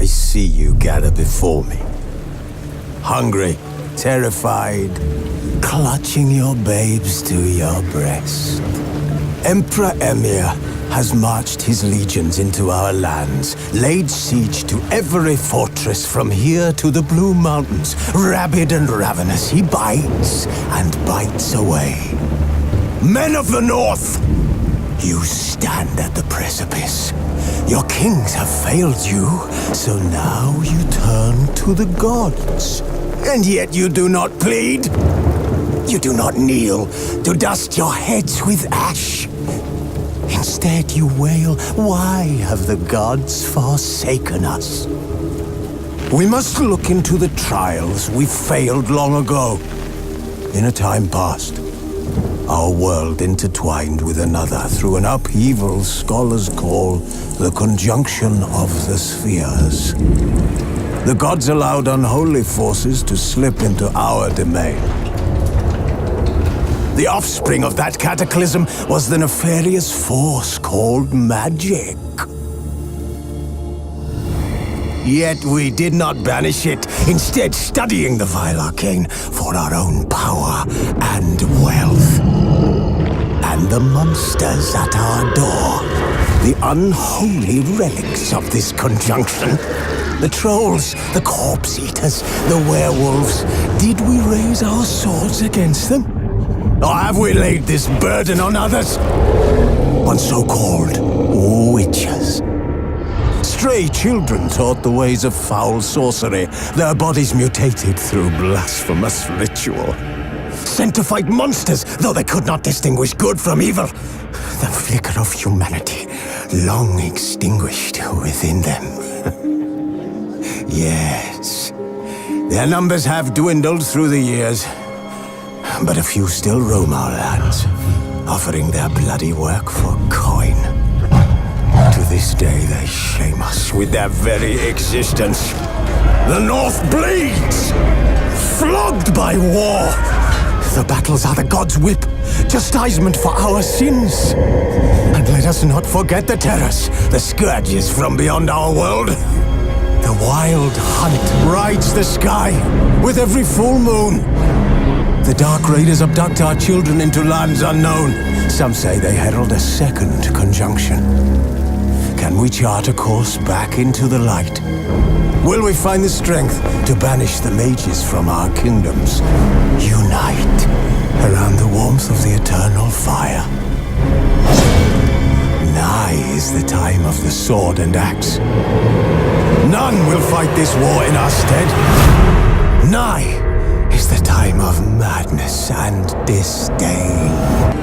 I see you gather before me. Hungry, terrified, clutching your babes to your breast. Emperor Emir has marched his legions into our lands, laid siege to every fortress from here to the Blue Mountains. Rabid and ravenous, he bites and bites away. Men of the North, you stand at the precipice. Your kings have failed you, so now you turn to the gods. And yet you do not plead. You do not kneel to dust your heads with ash. Instead you wail, why have the gods forsaken us? We must look into the trials we failed long ago. In a time past, our world intertwined with another through an upheaval scholars call the conjunction of the spheres. The gods allowed unholy forces to slip into our domain. The offspring of that cataclysm was the nefarious force called magic. Yet we did not banish it, instead studying the vile arcane for our own power and wealth. And the monsters at our door, the unholy relics of this conjunction. The trolls, the corpse eaters, the werewolves. Did we raise our swords against them? Or have we laid this burden on others? On so-called witches. Stray children taught the ways of foul sorcery, their bodies mutated through blasphemous ritual. Sent to fight monsters, though they could not distinguish good from evil. The flicker of humanity, long extinguished within them. Yes, their numbers have dwindled through the years. But a few still roam our lands, offering their bloody work for coin. To this day they shame us with their very existence. The North bleeds, flogged by war. The battles are the gods' whip, chastisement for our sins. And let us not forget the terrors, the scourges from beyond our world. The wild hunt rides the sky with every full moon. The Dark Raiders abduct our children into lands unknown. Some say they herald a second conjunction. Can we chart a course back into the light? Will we find the strength to banish the mages from our kingdoms? Unite around the warmth of the eternal fire. Nigh is the time of the sword and axe. None will fight this war in our stead. Nigh is the time of madness and disdain.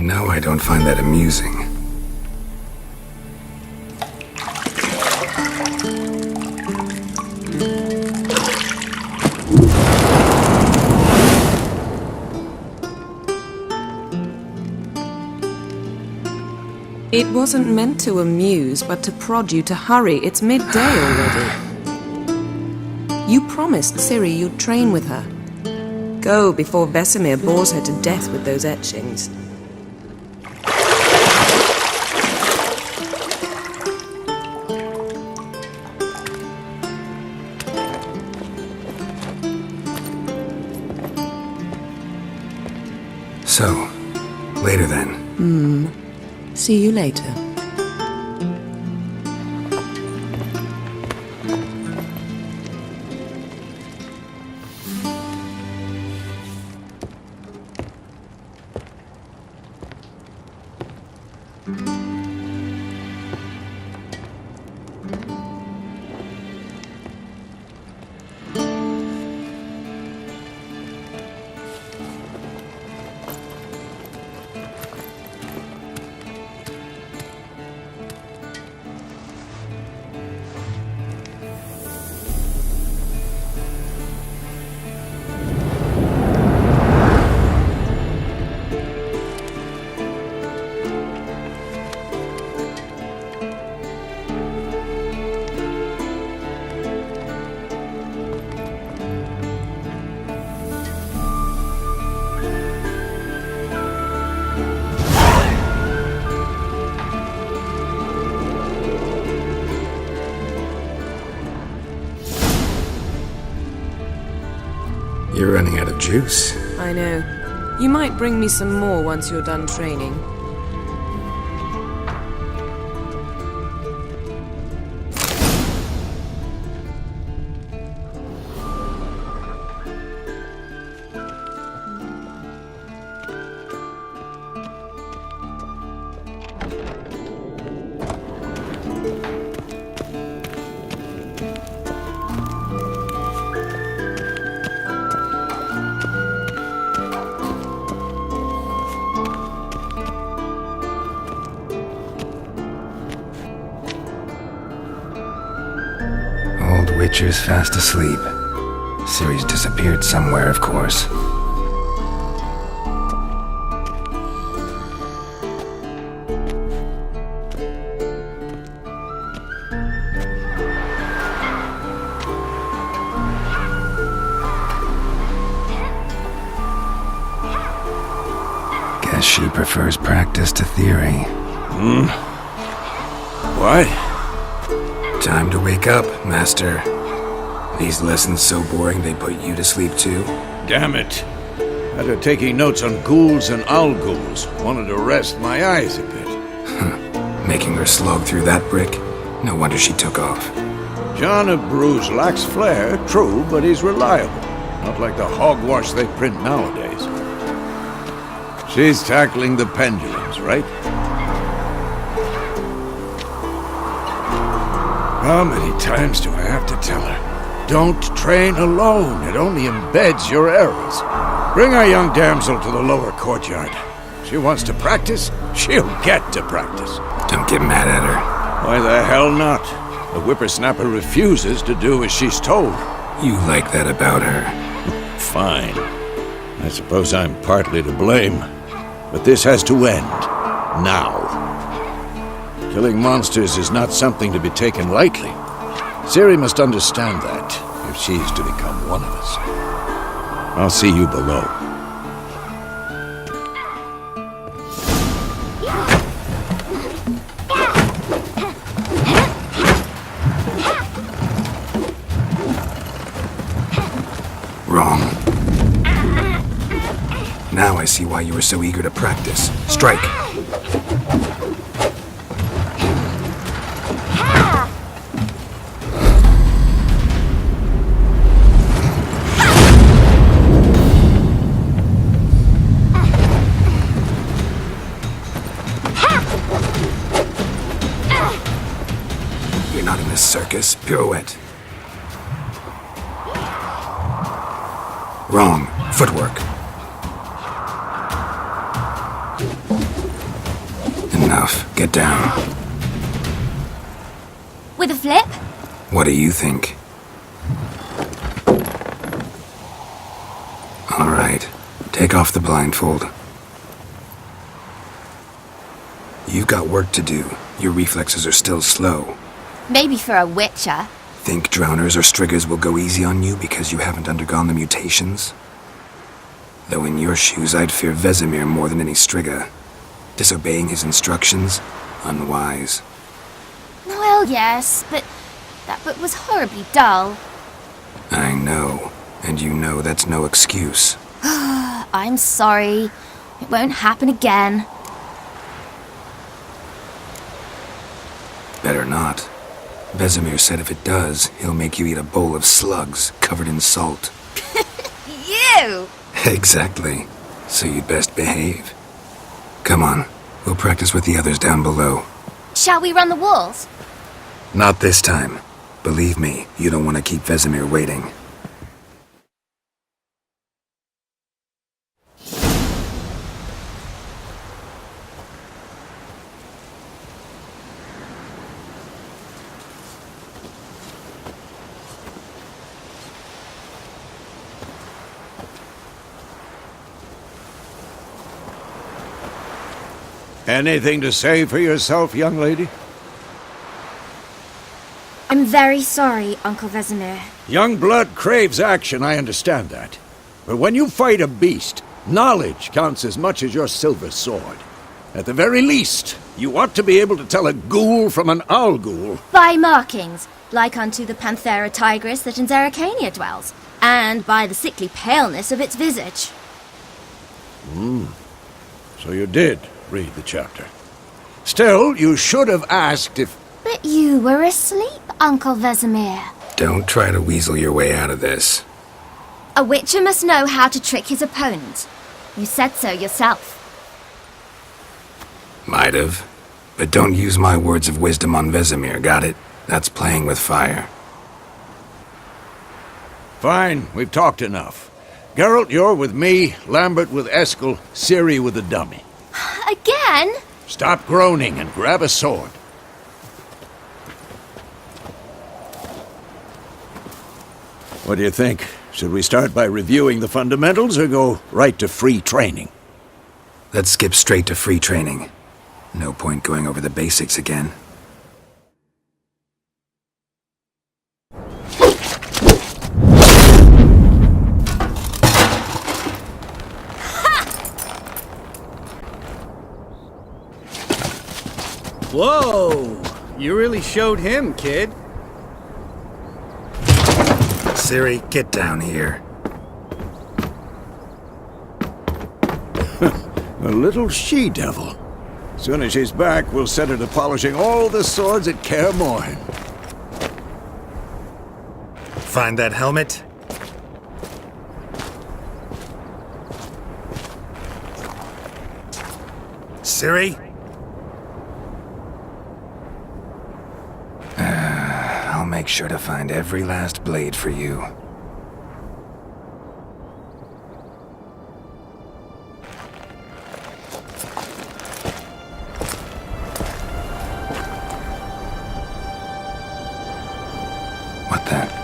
No, I don't find that amusing. It wasn't meant to amuse, but to prod you to hurry. It's midday already. You promised Ciri you'd train with her. Go before Vesemir bores her to death with those etchings. So, later then. See you later. You're running out of juice. I know. You might bring me some more once you're done training. Witcher's fast asleep. Ciri's disappeared somewhere, of course. Guess she prefers practice to theory. What? Time to wake up, Master. These lessons so boring they put you to sleep too? Damn it. After taking notes on ghouls and owl ghouls, wanted to rest my eyes a bit. Making her slog through that brick? No wonder she took off. John of Bruges lacks flair, true, but he's reliable. Not like the hogwash they print nowadays. She's tackling the pendulums, right? How many times do I have to tell her? Don't train alone. It only embeds your errors. Bring our young damsel to the lower courtyard. She wants to practice, she'll get to practice. Don't get mad at her. Why the hell not? The whippersnapper refuses to do as she's told. You like that about her. Fine. I suppose I'm partly to blame. But this has to end. Now. Killing monsters is not something to be taken lightly. Ciri must understand that, if she's to become one of us. I'll see you below. Wrong. Now I see why you were so eager to practice. Strike! You're not in this circus. Pirouette. Wrong. Footwork. enough. Get down. With a flip? What do you think? All right. Take off the blindfold. You've got work to do. Your reflexes are still slow. Maybe for a witcher. Think drowners or striggers will go easy on you because you haven't undergone the mutations? Though in your shoes, I'd fear Vesemir more than any strigger. Disobeying his instructions? Unwise. Well, yes, but that book was horribly dull. I know. And you know that's no excuse. I'm sorry. It won't happen again. Better not. Vesemir said if it does, he'll make you eat a bowl of slugs covered in salt. You! Exactly. So you'd best behave. Come on, we'll practice with the others down below. Shall we run the walls? Not this time. Believe me, you don't want to keep Vesemir waiting. Anything to say for yourself, young lady? I'm very sorry, Uncle Vesemir. Young blood craves action, I understand that. But when you fight a beast, knowledge counts as much as your silver sword. At the very least, you ought to be able to tell a ghoul from an owl ghoul. By markings, like unto the Panthera tigris that in Zeracania dwells, and by the sickly paleness of its visage. So you did read the chapter. Still, you should have asked if... But you were asleep, Uncle Vesemir. Don't try to weasel your way out of this. A witcher must know how to trick his opponent. You said so yourself. Might have. But don't use my words of wisdom on Vesemir, got it? That's playing with fire. Fine, we've talked enough. Geralt, you're with me, Lambert with Eskel, Ciri with the dummy. Again? Stop groaning and grab a sword. What do you think? Should we start by reviewing the fundamentals or go right to free training? Let's skip straight to free training. No point going over the basics again. Whoa! You really showed him, kid. Ciri, get down here. A little she-devil. Soon as she's back, we'll set her to polishing all the swords at Kaer Morhen. Find that helmet? Ciri? I'll make sure to find every last blade for you. What the?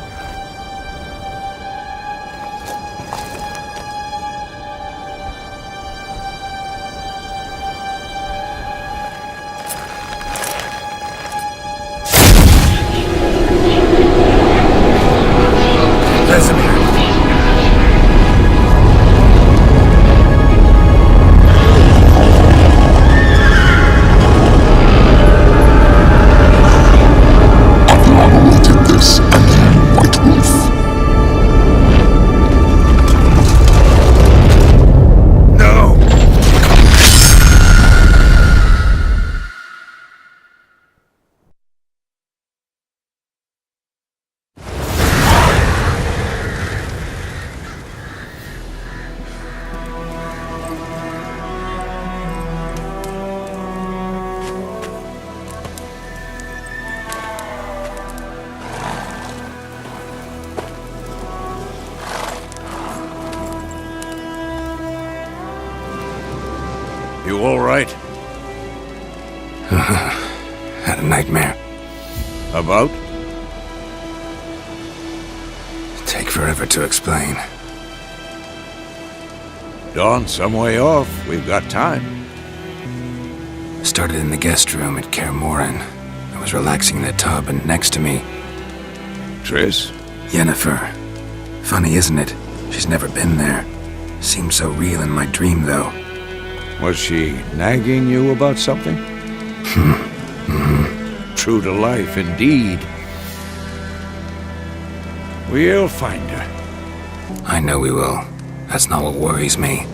You all right? About? Take forever to explain. Dawn some way off. We've got time. Started in the guest room at Kaer Morhen. I was relaxing in the tub, and next to me, Triss? Yennefer. Funny, isn't it? She's never been there. Seemed so real in my dream, though. Was she nagging you about something? True to life, indeed. We'll find her. I know we will. That's not what worries me.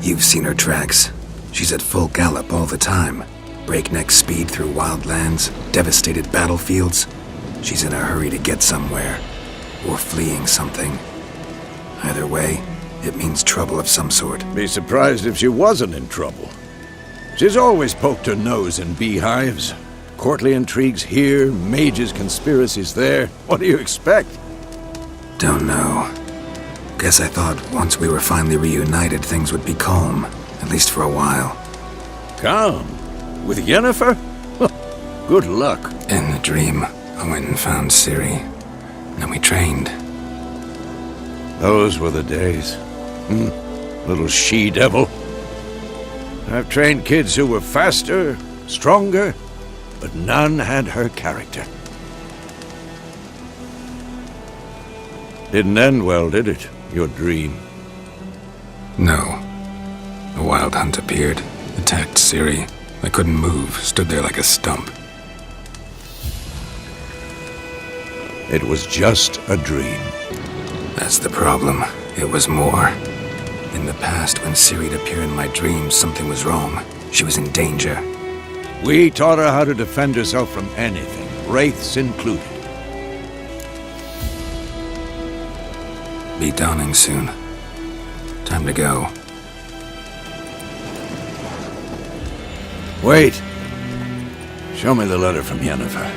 You've seen her tracks. She's at full gallop all the time. Breakneck speed through wildlands, devastated battlefields. She's in a hurry to get somewhere. Or fleeing something. Either way, it means trouble of some sort. Be surprised if she wasn't in trouble. She's always poked her nose in beehives. Courtly intrigues here, mages' conspiracies there. What do you expect? Don't know. Guess I thought once we were finally reunited, things would be calm. At least for a while. Calm? With Yennefer? Good luck. In the dream, I went and found Ciri. Then we trained. Those were the days. Little she-devil. I've trained kids who were faster, stronger, but none had her character. Didn't end well, did it? Your dream? No. A wild hunt appeared, attacked Ciri. I couldn't move, stood there like a stump. It was just a dream. That's the problem. It was more. In the past, when Ciri'd appear in my dreams, something was wrong. She was in danger. We taught her how to defend herself from anything, wraiths included. Be dawning soon. Time to go. Wait. Show me the letter from Yennefer.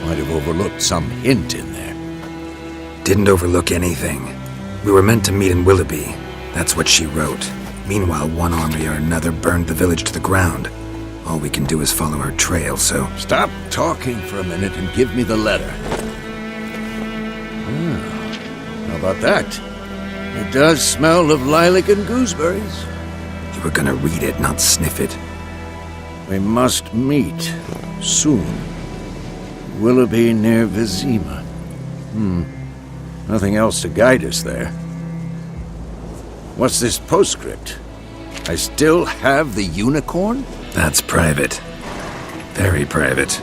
Might have overlooked some hint in there. Didn't overlook anything. We were meant to meet in Willoughby. That's what she wrote. Meanwhile, one army or another burned the village to the ground. All we can do is follow her trail, so... Stop talking for a minute and give me the letter. How about that? It does smell of lilac and gooseberries. You were gonna read it, not sniff it. We must meet. Soon. Willoughby near Vizima. Nothing else to guide us there. What's this postscript? I still have the unicorn? That's private. Very private.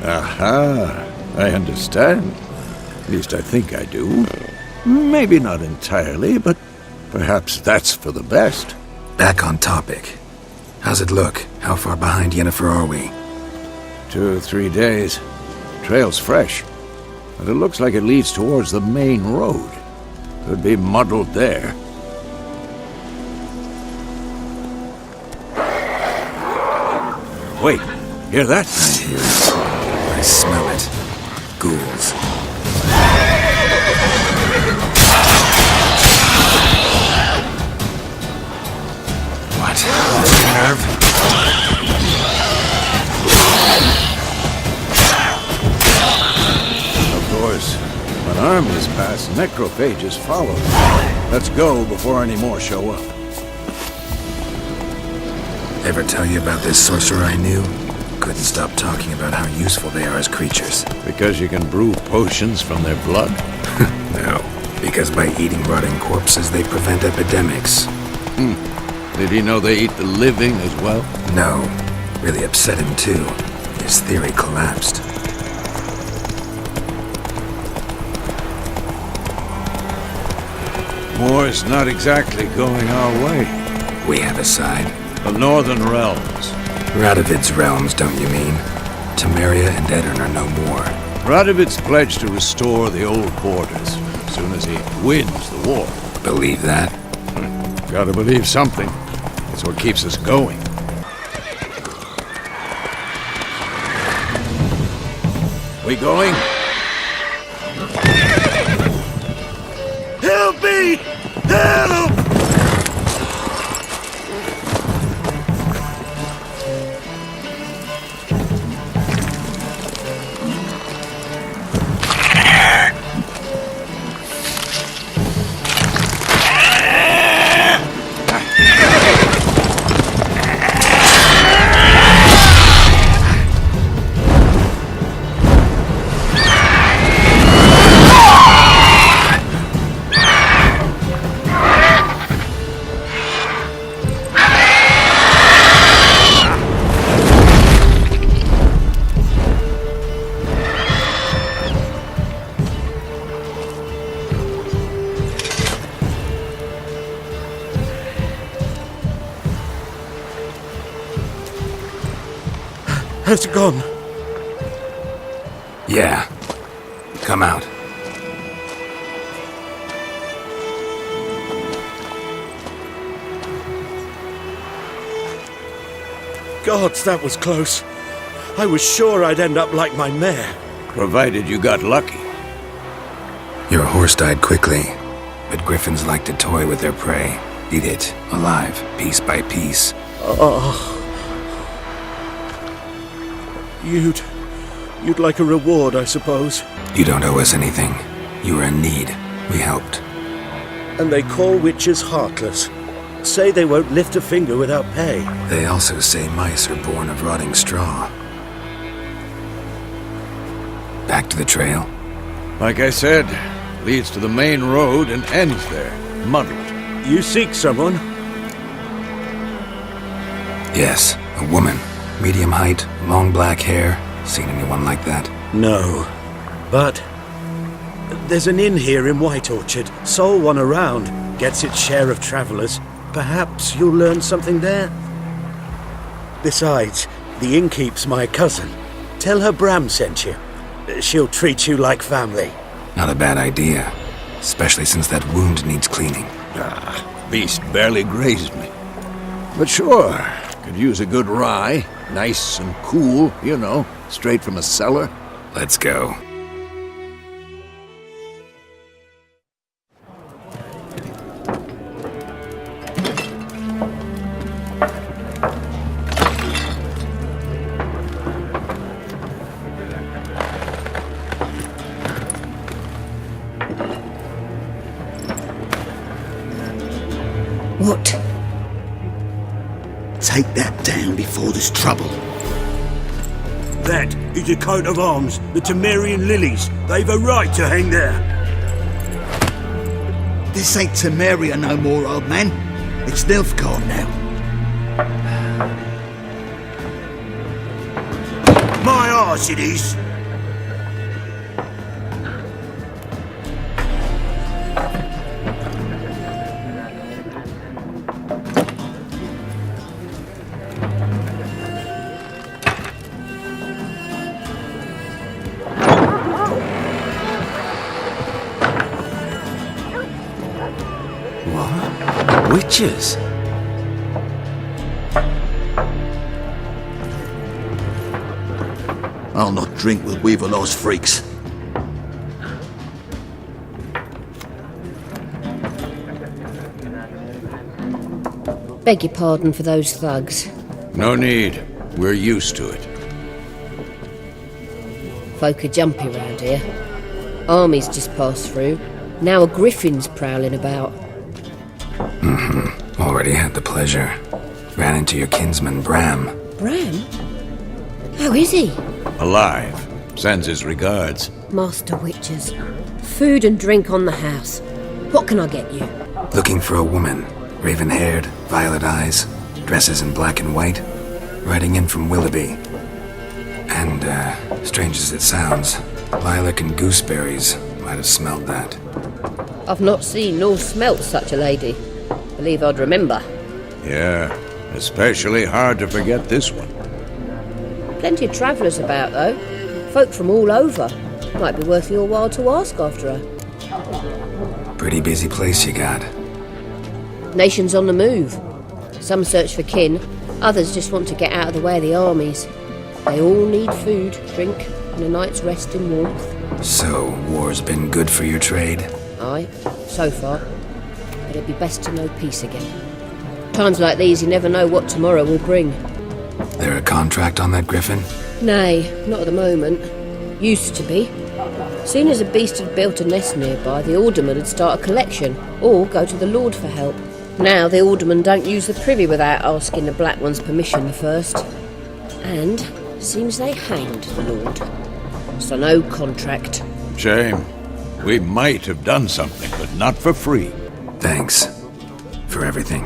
Aha, I understand. At least I think I do. Maybe not entirely, but perhaps that's for the best. Back on topic. How's it look? How far behind Yennefer are we? 2 or 3 days. Trail's fresh, but it looks like it leads towards the main road. Could be muddled there. Wait, hear that? I hear it. I smell it. Ghouls. What? Nerve? Of course, when armies pass, necrophages follow. Let's go before any more show up. Ever tell you about this sorcerer I knew? Couldn't stop talking about how useful they are as creatures. Because you can brew potions from their blood? No, because by eating rotting corpses, they prevent epidemics. Did he know they eat the living as well? No, really upset him too. His theory collapsed. War's not exactly going our way. We have a side. The Northern Realms. Radovid's realms, don't you mean? Temeria and Edirn are no more. Radovid's pledged to restore the old borders as soon as he wins the war. Believe that? Gotta believe something. It's what keeps us going. We going? Help me! Help! Has it gone? Yeah. Come out. Gods, that was close. I was sure I'd end up like my mare. Provided you got lucky. Your horse died quickly, but griffins like to toy with their prey. Eat it, alive, piece by piece. You'd like a reward, I suppose. You don't owe us anything. You were in need. We helped. And they call witches heartless. Say they won't lift a finger without pay. They also say mice are born of rotting straw. Back to the trail. Like I said, leads to the main road and ends there, muddled. You seek someone? Yes, a woman. Medium height, long black hair. Seen anyone like that? No. But there's an inn here in White Orchard. Sole one around. Gets its share of travelers. Perhaps you'll learn something there? Besides, the innkeep's my cousin. Tell her Bram sent you. She'll treat you like family. Not a bad idea. Especially since that wound needs cleaning. Beast barely grazed me. But sure, could use a good rye. Nice and cool, you know, straight from a cellar. Let's go. What? Take that down before there's trouble. That is a coat of arms, the Temerian lilies. They've a right to hang there. This ain't Temeria no more, old man. It's Nilfgaard now. My arse it is. Witches? I'll not drink with Weaverlaw's freaks. Beg your pardon for those thugs. No need. We're used to it. Folk are jumpy round here. Armies just passed through. Now a griffin's prowling about. Already had the pleasure. Ran into your kinsman, Bram. Bram? How is he? Alive. Sends his regards. Master Witches. Food and drink on the house. What can I get you? Looking for a woman. Raven-haired, violet eyes, dresses in black and white. Riding in from Willoughby. And, strange as it sounds, lilac and gooseberries might have smelled that. I've not seen nor smelt such a lady. Believe I'd remember. Yeah, especially hard to forget this one. Plenty of travellers about, though. Folk from all over. Might be worth your while to ask after her. Pretty busy place you got. Nations on the move. Some search for kin, others just want to get out of the way of the armies. They all need food, drink, and a night's rest in warmth. So, war's been good for your trade? Aye, so far. But it'd be best to know peace again. Times like these, you never know what tomorrow will bring. There a contract on that griffin? Nay, not at the moment. Used to be. Soon as a beast had built a nest nearby, the alderman would start a collection, or go to the lord for help. Now the aldermen don't use the privy without asking the Black One's permission first. And seems they hanged the lord. So no contract. Shame. We might have done something, but not for free. Thanks. For everything.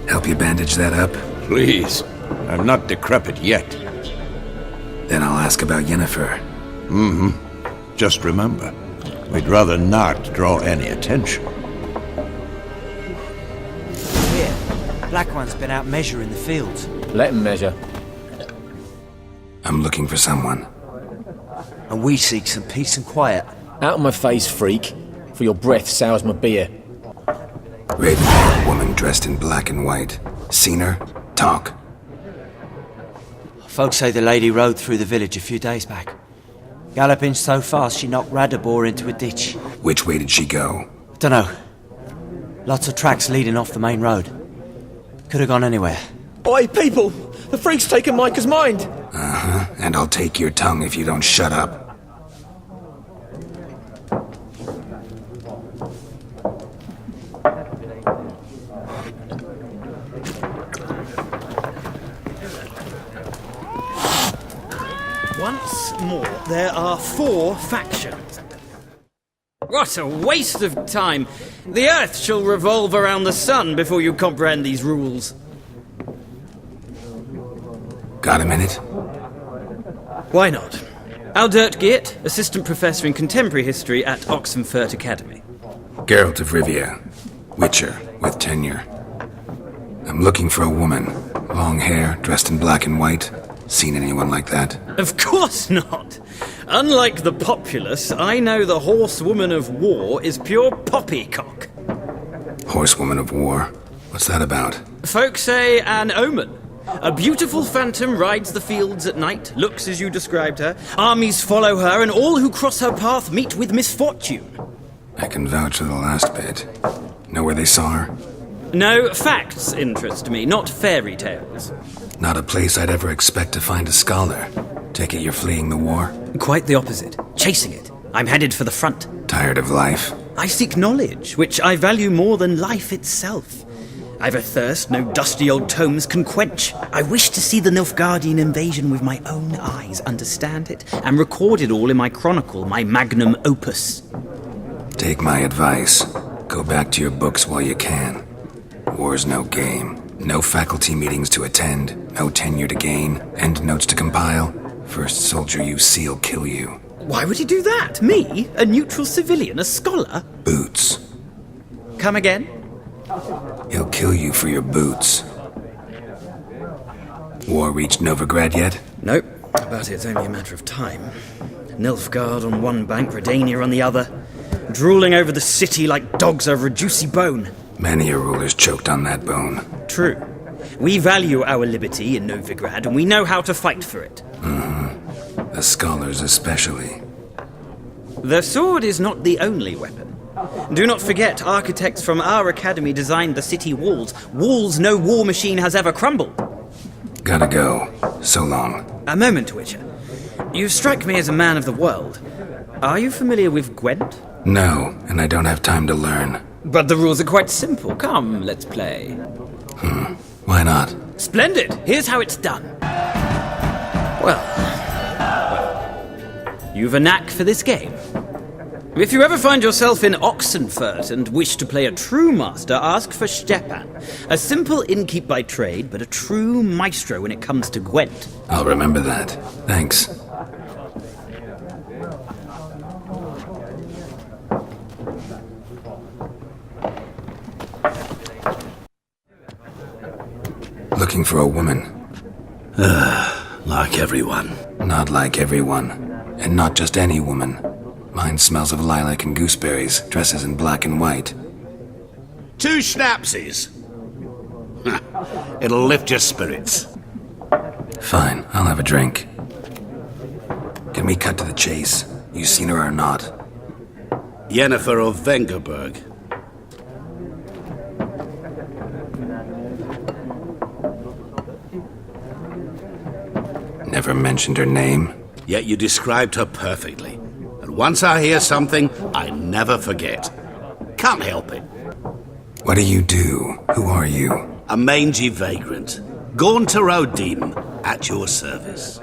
Help you bandage that up? Please. I'm not decrepit yet. Then I'll ask about Yennefer. Just remember, we'd rather not draw any attention. Here, Black One's been out measuring the fields. Let him measure. I'm looking for someone. And we seek some peace and quiet. Out of my face, freak, for your breath sours my beer. Raven-haired woman dressed in black and white. Seen her? Talk. Folks say the lady rode through the village a few days back. Galloping so fast she knocked Radabor into a ditch. Which way did she go? Dunno. Lots of tracks leading off the main road. Could have gone anywhere. Oi, people! The freak's taken Micah's mind! Uh-huh. And I'll take your tongue if you don't shut up. Once more, there are 4 factions. What a waste of time! The Earth shall revolve around the sun before you comprehend these rules. Got a minute? Why not? Aldert Geert, Assistant Professor in Contemporary History at Oxenfurt Academy. Geralt of Rivia. Witcher, with tenure. I'm looking for a woman. Long hair, dressed in black and white. Seen anyone like that? Of course not! Unlike the populace, I know the horsewoman of war is pure poppycock. Horsewoman of war? What's that about? Folk say an omen. A beautiful phantom rides the fields at night, looks as you described her. Armies follow her, and all who cross her path meet with misfortune. I can vouch for the last bit. Know where they saw her? No, facts interest me, not fairy tales. Not a place I'd ever expect to find a scholar. Take it you're fleeing the war? Quite the opposite. Chasing it. I'm headed for the front. Tired of life? I seek knowledge, which I value more than life itself. I've a thirst no dusty old tomes can quench. I wish to see the Nilfgaardian invasion with my own eyes, understand it, and record it all in my chronicle, my magnum opus. Take my advice. Go back to your books while you can. War's no game. No faculty meetings to attend, no tenure to gain, end notes to compile. First soldier you see'll kill you. Why would he do that? Me? A neutral civilian? A scholar? Boots. Come again? He'll kill you for your boots. War reached Novigrad yet? Nope, but it's only a matter of time. Nilfgaard on one bank, Redania on the other, drooling over the city like dogs over a juicy bone. Many a ruler's choked on that bone. True. We value our liberty in Novigrad, and we know how to fight for it. The scholars especially. The sword is not the only weapon. Do not forget, architects from our academy designed the city walls. Walls no war machine has ever crumbled. Gotta go. So long. A moment, Witcher. You strike me as a man of the world. Are you familiar with Gwent? No, and I don't have time to learn. But the rules are quite simple. Come, let's play. Why not? Splendid! Here's how it's done. Well, you've a knack for this game. If you ever find yourself in Oxenfurt and wish to play a true master, ask for Stepan. A simple innkeep by trade, but a true maestro when it comes to Gwent. I'll remember that. Thanks. Looking for a woman. Like everyone. Not like everyone. And not just any woman. Mine smells of lilac and gooseberries, dresses in black and white. 2 schnapsies. It'll lift your spirits. Fine, I'll have a drink. Can we cut to the chase? You seen her or not? Yennefer of Vengerberg. Never mentioned her name. Yet you described her perfectly. And once I hear something, I never forget. Can't help it. What do you do? Who are you? A mangy vagrant. Gaunter O'Deem, at your service.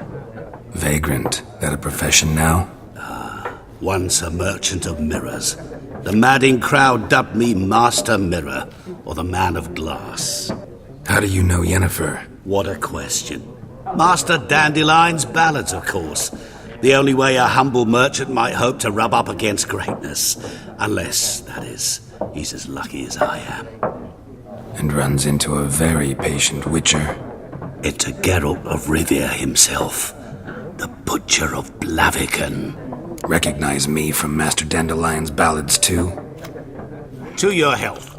Vagrant. That a profession now? Once a merchant of mirrors. The madding crowd dubbed me Master Mirror, or the Man of Glass. How do you know Yennefer? What a question. Master Dandelion's ballads, of course. The only way a humble merchant might hope to rub up against greatness. Unless, that is, he's as lucky as I am. And runs into a very patient witcher. It's a Geralt of Rivia himself. The Butcher of Blaviken. Recognize me from Master Dandelion's ballads, too? To your health.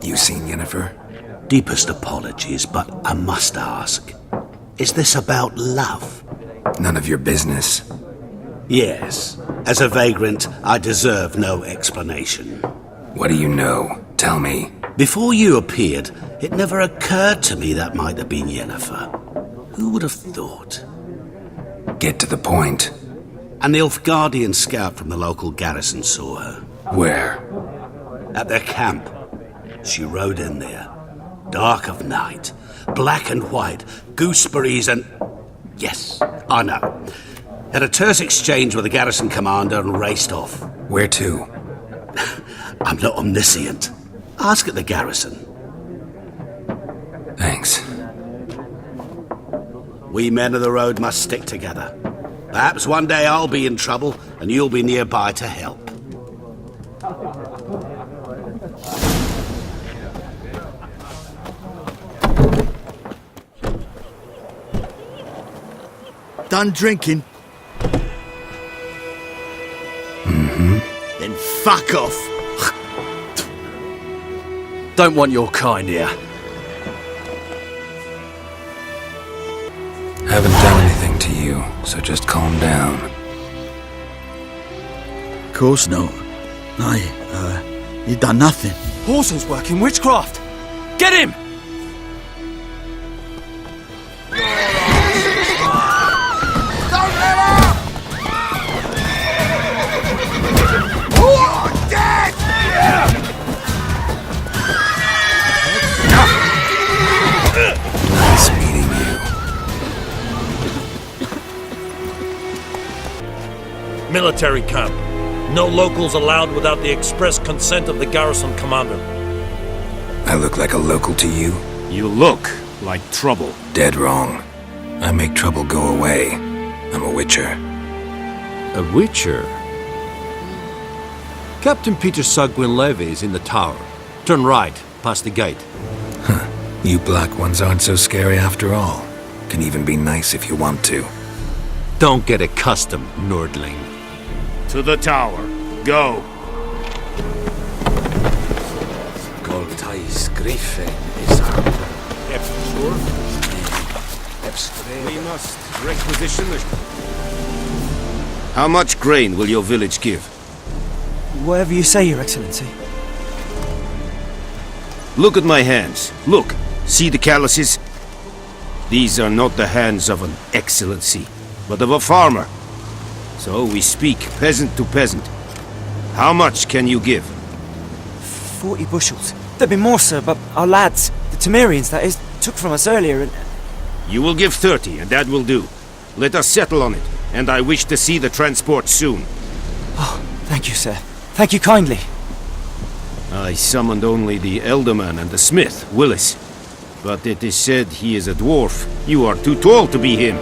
You seen Yennefer? Deepest apologies, but I must ask. Is this about love? None of your business. Yes. As a vagrant, I deserve no explanation. What do you know? Tell me. Before you appeared, it never occurred to me that might have been Yennefer. Who would have thought? Get to the point. An Nilfgaardian scout from the local garrison saw her. Where? At their camp. She rode in there. Dark of night. Black and white. Gooseberries and... Yes, I know. Had a terse exchange with the garrison commander and raced off. Where to? I'm not omniscient. Ask at the garrison. Thanks. We men of the road must stick together. Perhaps one day I'll be in trouble and you'll be nearby to help. Done drinking? Mm-hmm. Then fuck off. Don't want your kind here. Haven't done anything to you, so just calm down. Of course not. No, you done nothing. Horson's working witchcraft. Get him! Nice meeting you. Military camp. No locals allowed without the express consent of the garrison commander. I look like a local to you? You look like trouble. Dead wrong. I make trouble go away. I'm a witcher. A witcher? Captain Peter Sagwin Levy is in the tower. Turn right, past the gate. Huh. You black ones aren't so scary after all. Can even be nice if you want to. Don't get accustomed, Nordling. To the tower. Go. Goltais Griffin is We must requisition the... How much grain will your village give? Whatever you say, Your Excellency. Look at my hands. Look. See the calluses? These are not the hands of an excellency, but of a farmer. So we speak peasant to peasant. How much can you give? 40 bushels. There'd be more, sir, but our lads, the Temerians, that is, took from us earlier and... You will give 30, and that will do. Let us settle on it, and I wish to see the transport soon. Oh, thank you, sir. Thank you kindly. I summoned only the Elderman and the smith, Willis. But it is said he is a dwarf. You are too tall to be him.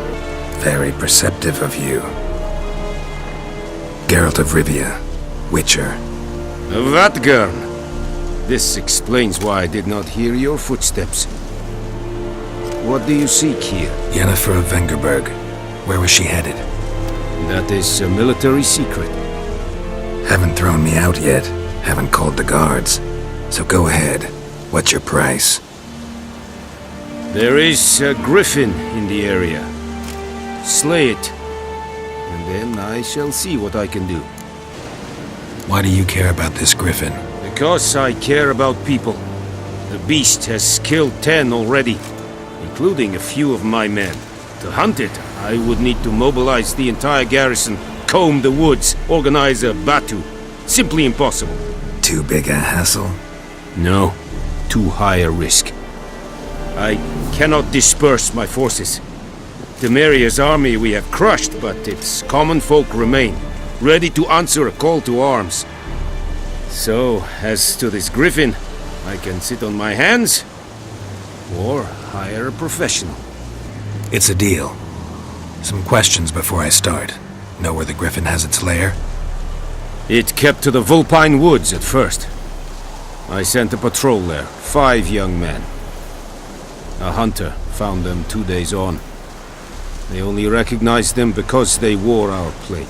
Very perceptive of you. Geralt of Rivia, Witcher. Vatgern. This explains why I did not hear your footsteps. What do you seek here? Yennefer of Vengerberg. Where was she headed? That is a military secret. Haven't thrown me out yet. Haven't called the guards. So go ahead. What's your price? There is a griffin in the area. Slay it. And then I shall see what I can do. Why do you care about this griffin? Because I care about people. The beast has killed 10 already, including a few of my men. To hunt it, I would need to mobilize the entire garrison, comb the woods, organize a batu. Simply impossible. Too big a hassle? No, too high a risk. I cannot disperse my forces. Temeria's army we have crushed, but its common folk remain, ready to answer a call to arms. So, as to this griffin, I can sit on my hands, or hire a professional. It's a deal. Some questions before I start. Know where the griffin has its lair? It kept to the Vulpine Woods at first. I sent a patrol there, 5 young men. A hunter found them 2 days on. They only recognized them because they wore our plate.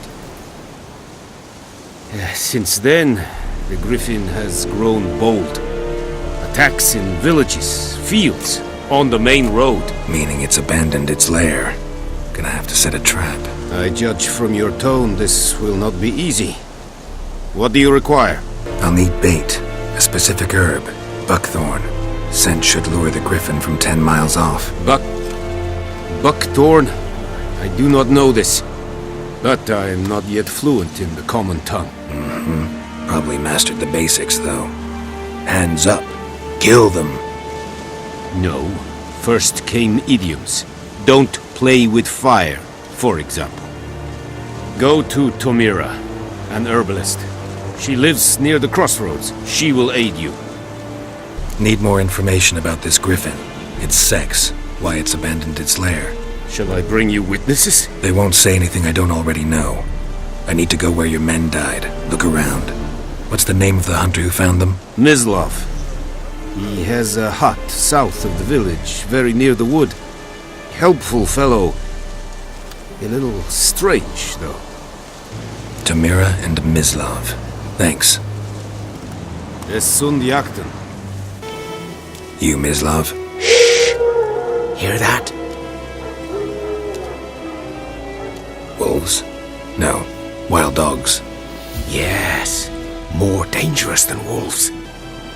Since then, the griffin has grown bold. Attacks in villages, fields, on the main road. Meaning it's abandoned its lair. Gonna have to set a trap. I judge from your tone this will not be easy. What do you require? I'll need bait. A specific herb. Buckthorn. Scent should lure the griffin from 10 miles off. Buckthorn? I do not know this. But I am not yet fluent in the common tongue. Probably mastered the basics, though. Hands up. Kill them. No. First came idioms. Don't play with fire, for example. Go to Tomira, an herbalist. She lives near the crossroads. She will aid you. Need more information about this griffin. Its sex. Why it's abandoned its lair. Shall I bring you witnesses? They won't say anything I don't already know. I need to go where your men died. Look around. What's the name of the hunter who found them? Mislov. He has a hut south of the village, very near the wood. Helpful fellow. A little strange, though. Tomira and Mislov. Thanks. Sundiakten. You, Mislov? Hear that? Wolves? No. Wild dogs. Yes. More dangerous than wolves.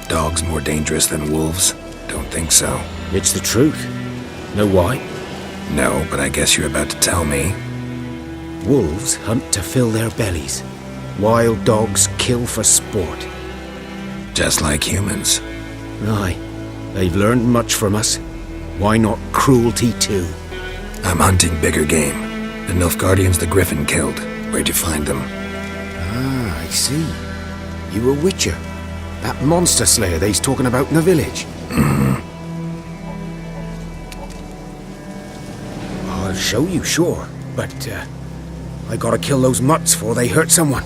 Dogs more dangerous than wolves? Don't think so. It's the truth. Know why? No, but I guess you're about to tell me. Wolves hunt to fill their bellies. Wild dogs kill for sport. Just like humans. Aye. They've learned much from us. Why not cruelty too? I'm hunting bigger game. The Nilfgaardians the Griffin killed. Where'd you find them? Ah, I see. You a witcher. That monster slayer they's talking about in the village. I'll show you, sure. But, I gotta kill those mutts before they hurt someone.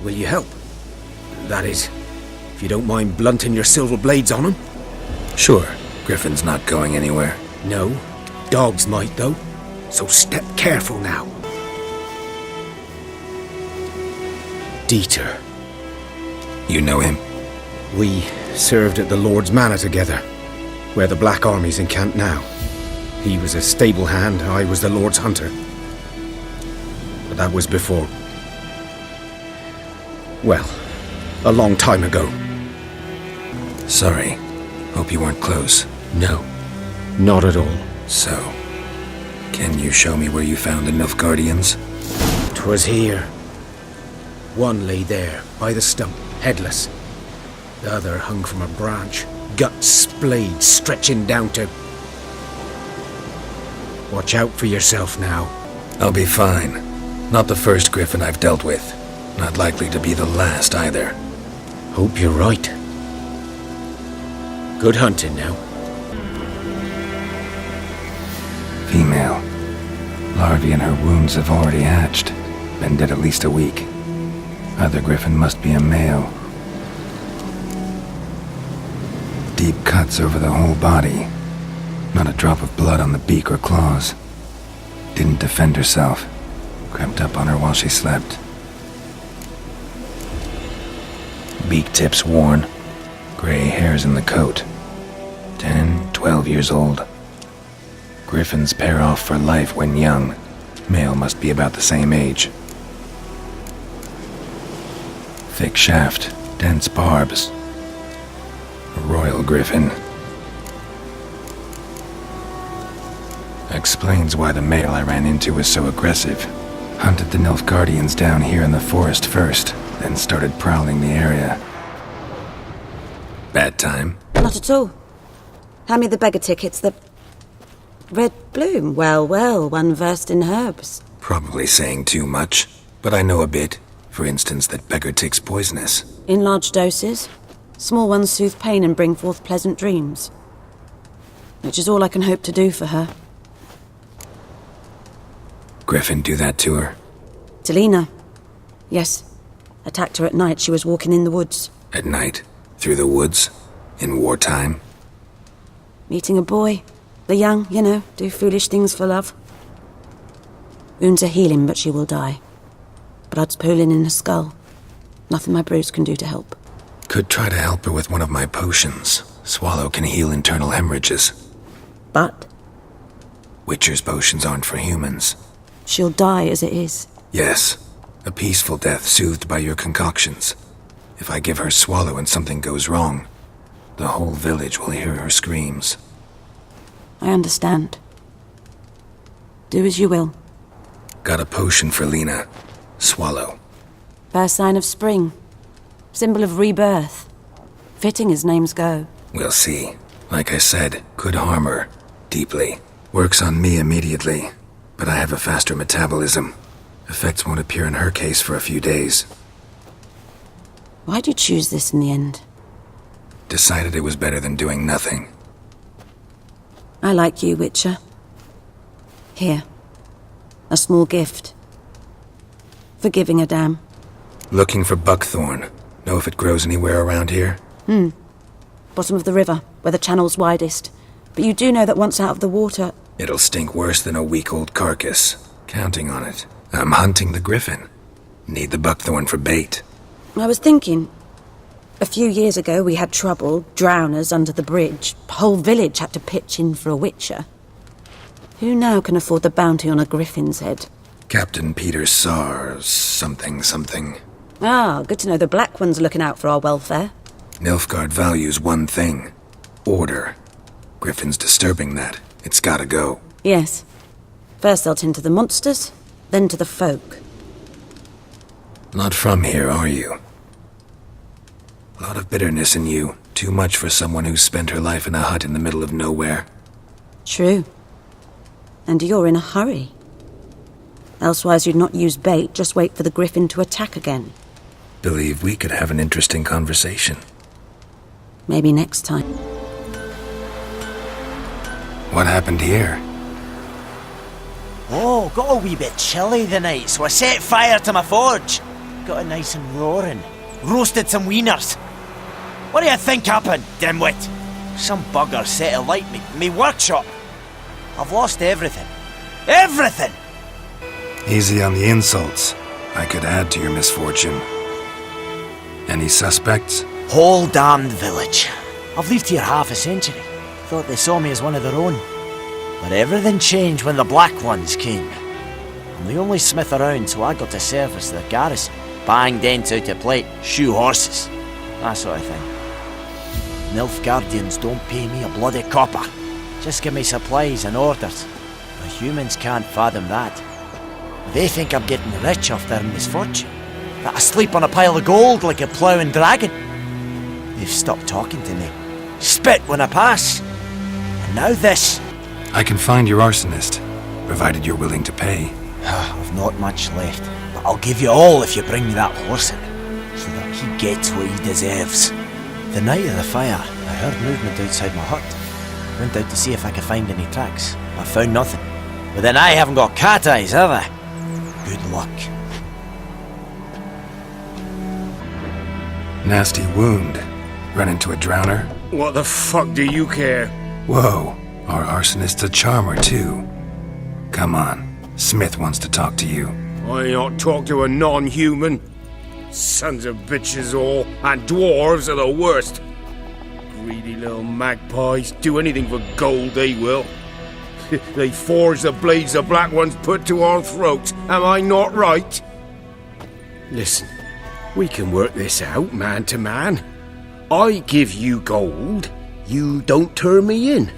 Will you help? That is, if you don't mind blunting your silver blades on them. Sure. Griffin's not going anywhere. No. Dogs might, though. So step careful now. Dieter. You know him? We served at the Lord's Manor together, where the Black Army's encamped now. He was a stable hand, I was the Lord's hunter. But that was before... well, a long time ago. Sorry. Hope you weren't close. No, not at all. So, can you show me where you found the Nilfgaardians? 'Twas here. One lay there, by the stump, headless. The other hung from a branch, guts splayed, stretching down to... Watch out for yourself now. I'll be fine. Not the first Griffin I've dealt with. Not likely to be the last either. Hope you're right. Good hunting now. Female. Larvae in her wounds have already hatched. Been dead at least a week. Other Griffin must be a male. Deep cuts over the whole body. Not a drop of blood on the beak or claws. Didn't defend herself. Crept up on her while she slept. Beak tips worn. Gray hairs in the coat. 10, 12 years old. Griffins pair off for life when young. Male must be about the same age. Thick shaft, dense barbs. A royal griffin. Explains why the male I ran into was so aggressive. Hunted the Nilfgaardians down here in the forest first, then started prowling the area. Bad time? Not at all. Hand me the beggar tickets, the... Red bloom. Well, well, one versed in herbs. Probably saying too much, but I know a bit. For instance, that beggar tick's poisonous. In large doses. Small ones soothe pain and bring forth pleasant dreams. which is all I can hope to do for her. Griffin do that to her? Talina. Yes. Attacked her at night. She was walking in the woods. At night? Through the woods? In wartime? Meeting a boy. The young, you know, do foolish things for love. Wounds are healing, but she will die. Blood's pooling in her skull. Nothing my brews can do to help. Could try to help her with one of my potions. Swallow can heal internal hemorrhages. But? Witcher's potions aren't for humans. She'll die as it is. Yes. A peaceful death soothed by your concoctions. If I give her Swallow and something goes wrong, the whole village will hear her screams. I understand. Do as you will. Got a potion for Lena. Swallow. First sign of spring. Symbol of rebirth. Fitting as names go. We'll see. Like I said, could harm her. Deeply. Works on me immediately. But I have a faster metabolism. Effects won't appear in her case for a few days. Why'd you choose this in the end? Decided it was better than doing nothing. I like you, Witcher. Here. A small gift. For giving a damn. Looking for buckthorn. Know if it grows anywhere around here? Bottom of the river, where the channel's widest. But you do know that once out of the water... It'll stink worse than a week-old carcass. Counting on it. I'm hunting the griffin. Need the buckthorn for bait. I was thinking... A few years ago we had trouble, drowners under the bridge. Whole village had to pitch in for a witcher. Who now can afford the bounty on a griffin's head? Captain Peter Sar... something. Ah, good to know the Black One's looking out for our welfare. Nilfgaard values one thing. Order. Griffin's disturbing that. It's gotta go. Yes. First they'll tend to the monsters, then to the folk. Not from here, are you? A lot of bitterness in you. Too much for someone who's spent her life in a hut in the middle of nowhere. True. And you're in a hurry. Elsewise you'd not use bait, just wait for the griffin to attack again. Believe we could have an interesting conversation. Maybe next time. What happened here? Oh, got a wee bit chilly the night, so I set fire to my forge. Got it nice and roaring. Roasted some wieners. What do you think happened, dimwit? Some bugger set alight me workshop. I've lost everything. Everything! Easy on the insults. I could add to your misfortune. Any suspects? Whole damned village. I've lived here half a century. Thought they saw me as one of their own. But everything changed when the Black Ones came. I'm the only smith around, so I got to service the garrison. Bang dents out of plate, shoe horses. That sort of thing. Nilfgaardians don't pay me a bloody copper. Just give me supplies and orders. The humans can't fathom that. They think I'm getting rich off their misfortune. That I sleep on a pile of gold like a ploughing dragon. They've stopped talking to me. Spit when I pass. And now this. I can find your arsonist, provided you're willing to pay. I've not much left, but I'll give you all if you bring me that horse in, so that he gets what he deserves. The night of the fire, I heard movement outside my hut. Went out to see if I could find any tracks. I found nothing. But then I haven't got cat eyes, have I? Good luck. Nasty wound. Run into a drowner? What the fuck do you care? Whoa, our arsonist's a charmer too. Come on, Smith wants to talk to you. I not talk to a non-human. Sons of bitches all, and dwarves are the worst. Greedy little magpies, do anything for gold they will. They forge the blades the Black Ones put to our throats, am I not right? Listen, we can work this out man to man. I give you gold, you don't turn me in.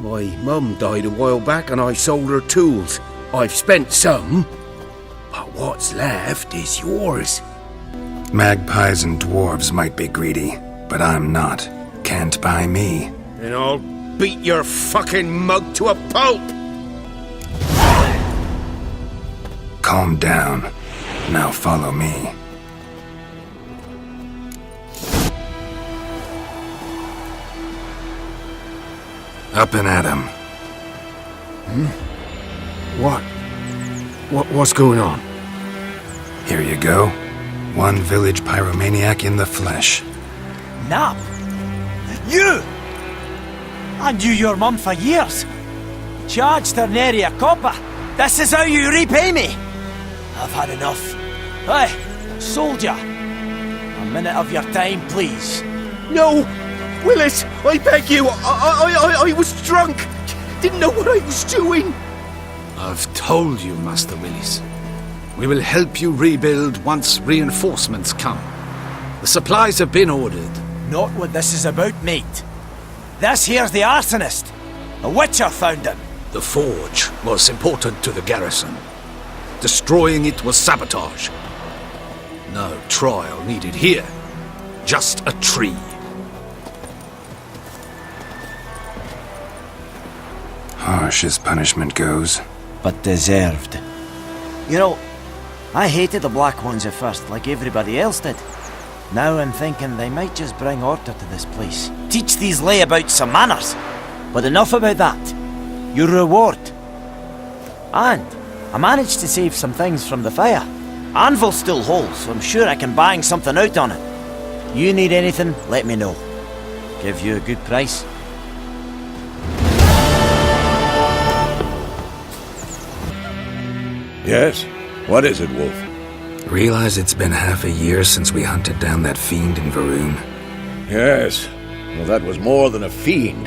My mum died a while back and I sold her tools. I've spent some, but what's left is yours. Magpies and dwarves might be greedy, but I'm not. Can't buy me. Then I'll beat your fucking mug to a pulp! Calm down. Now follow me. Up and at 'em. What's going on? Here you go. One village pyromaniac in the flesh. Nap? You! I knew your mum for years. Charged her nary a copper. This is how you repay me. I've had enough. Hey, soldier. A minute of your time, please. No! Willis, I beg you! I was drunk! Didn't know what I was doing! I've told you, Master Willis. We will help you rebuild once reinforcements come. The supplies have been ordered. Not what this is about, mate. This here's the arsonist. A witcher found him. The forge was important to the garrison. Destroying it was sabotage. No trial needed here. Just a tree. Harsh as punishment goes. But deserved. You know, I hated the Black Ones at first, like everybody else did. Now I'm thinking they might just bring order to this place. Teach these layabouts some manners. But enough about that. Your reward. And I managed to save some things from the fire. Anvil still holds, so I'm sure I can bang something out on it. You need anything, let me know. Give you a good price. Yes? What is it, Wolf? Realize it's been half a year since we hunted down that fiend in Varun? Yes. Well, that was more than a fiend.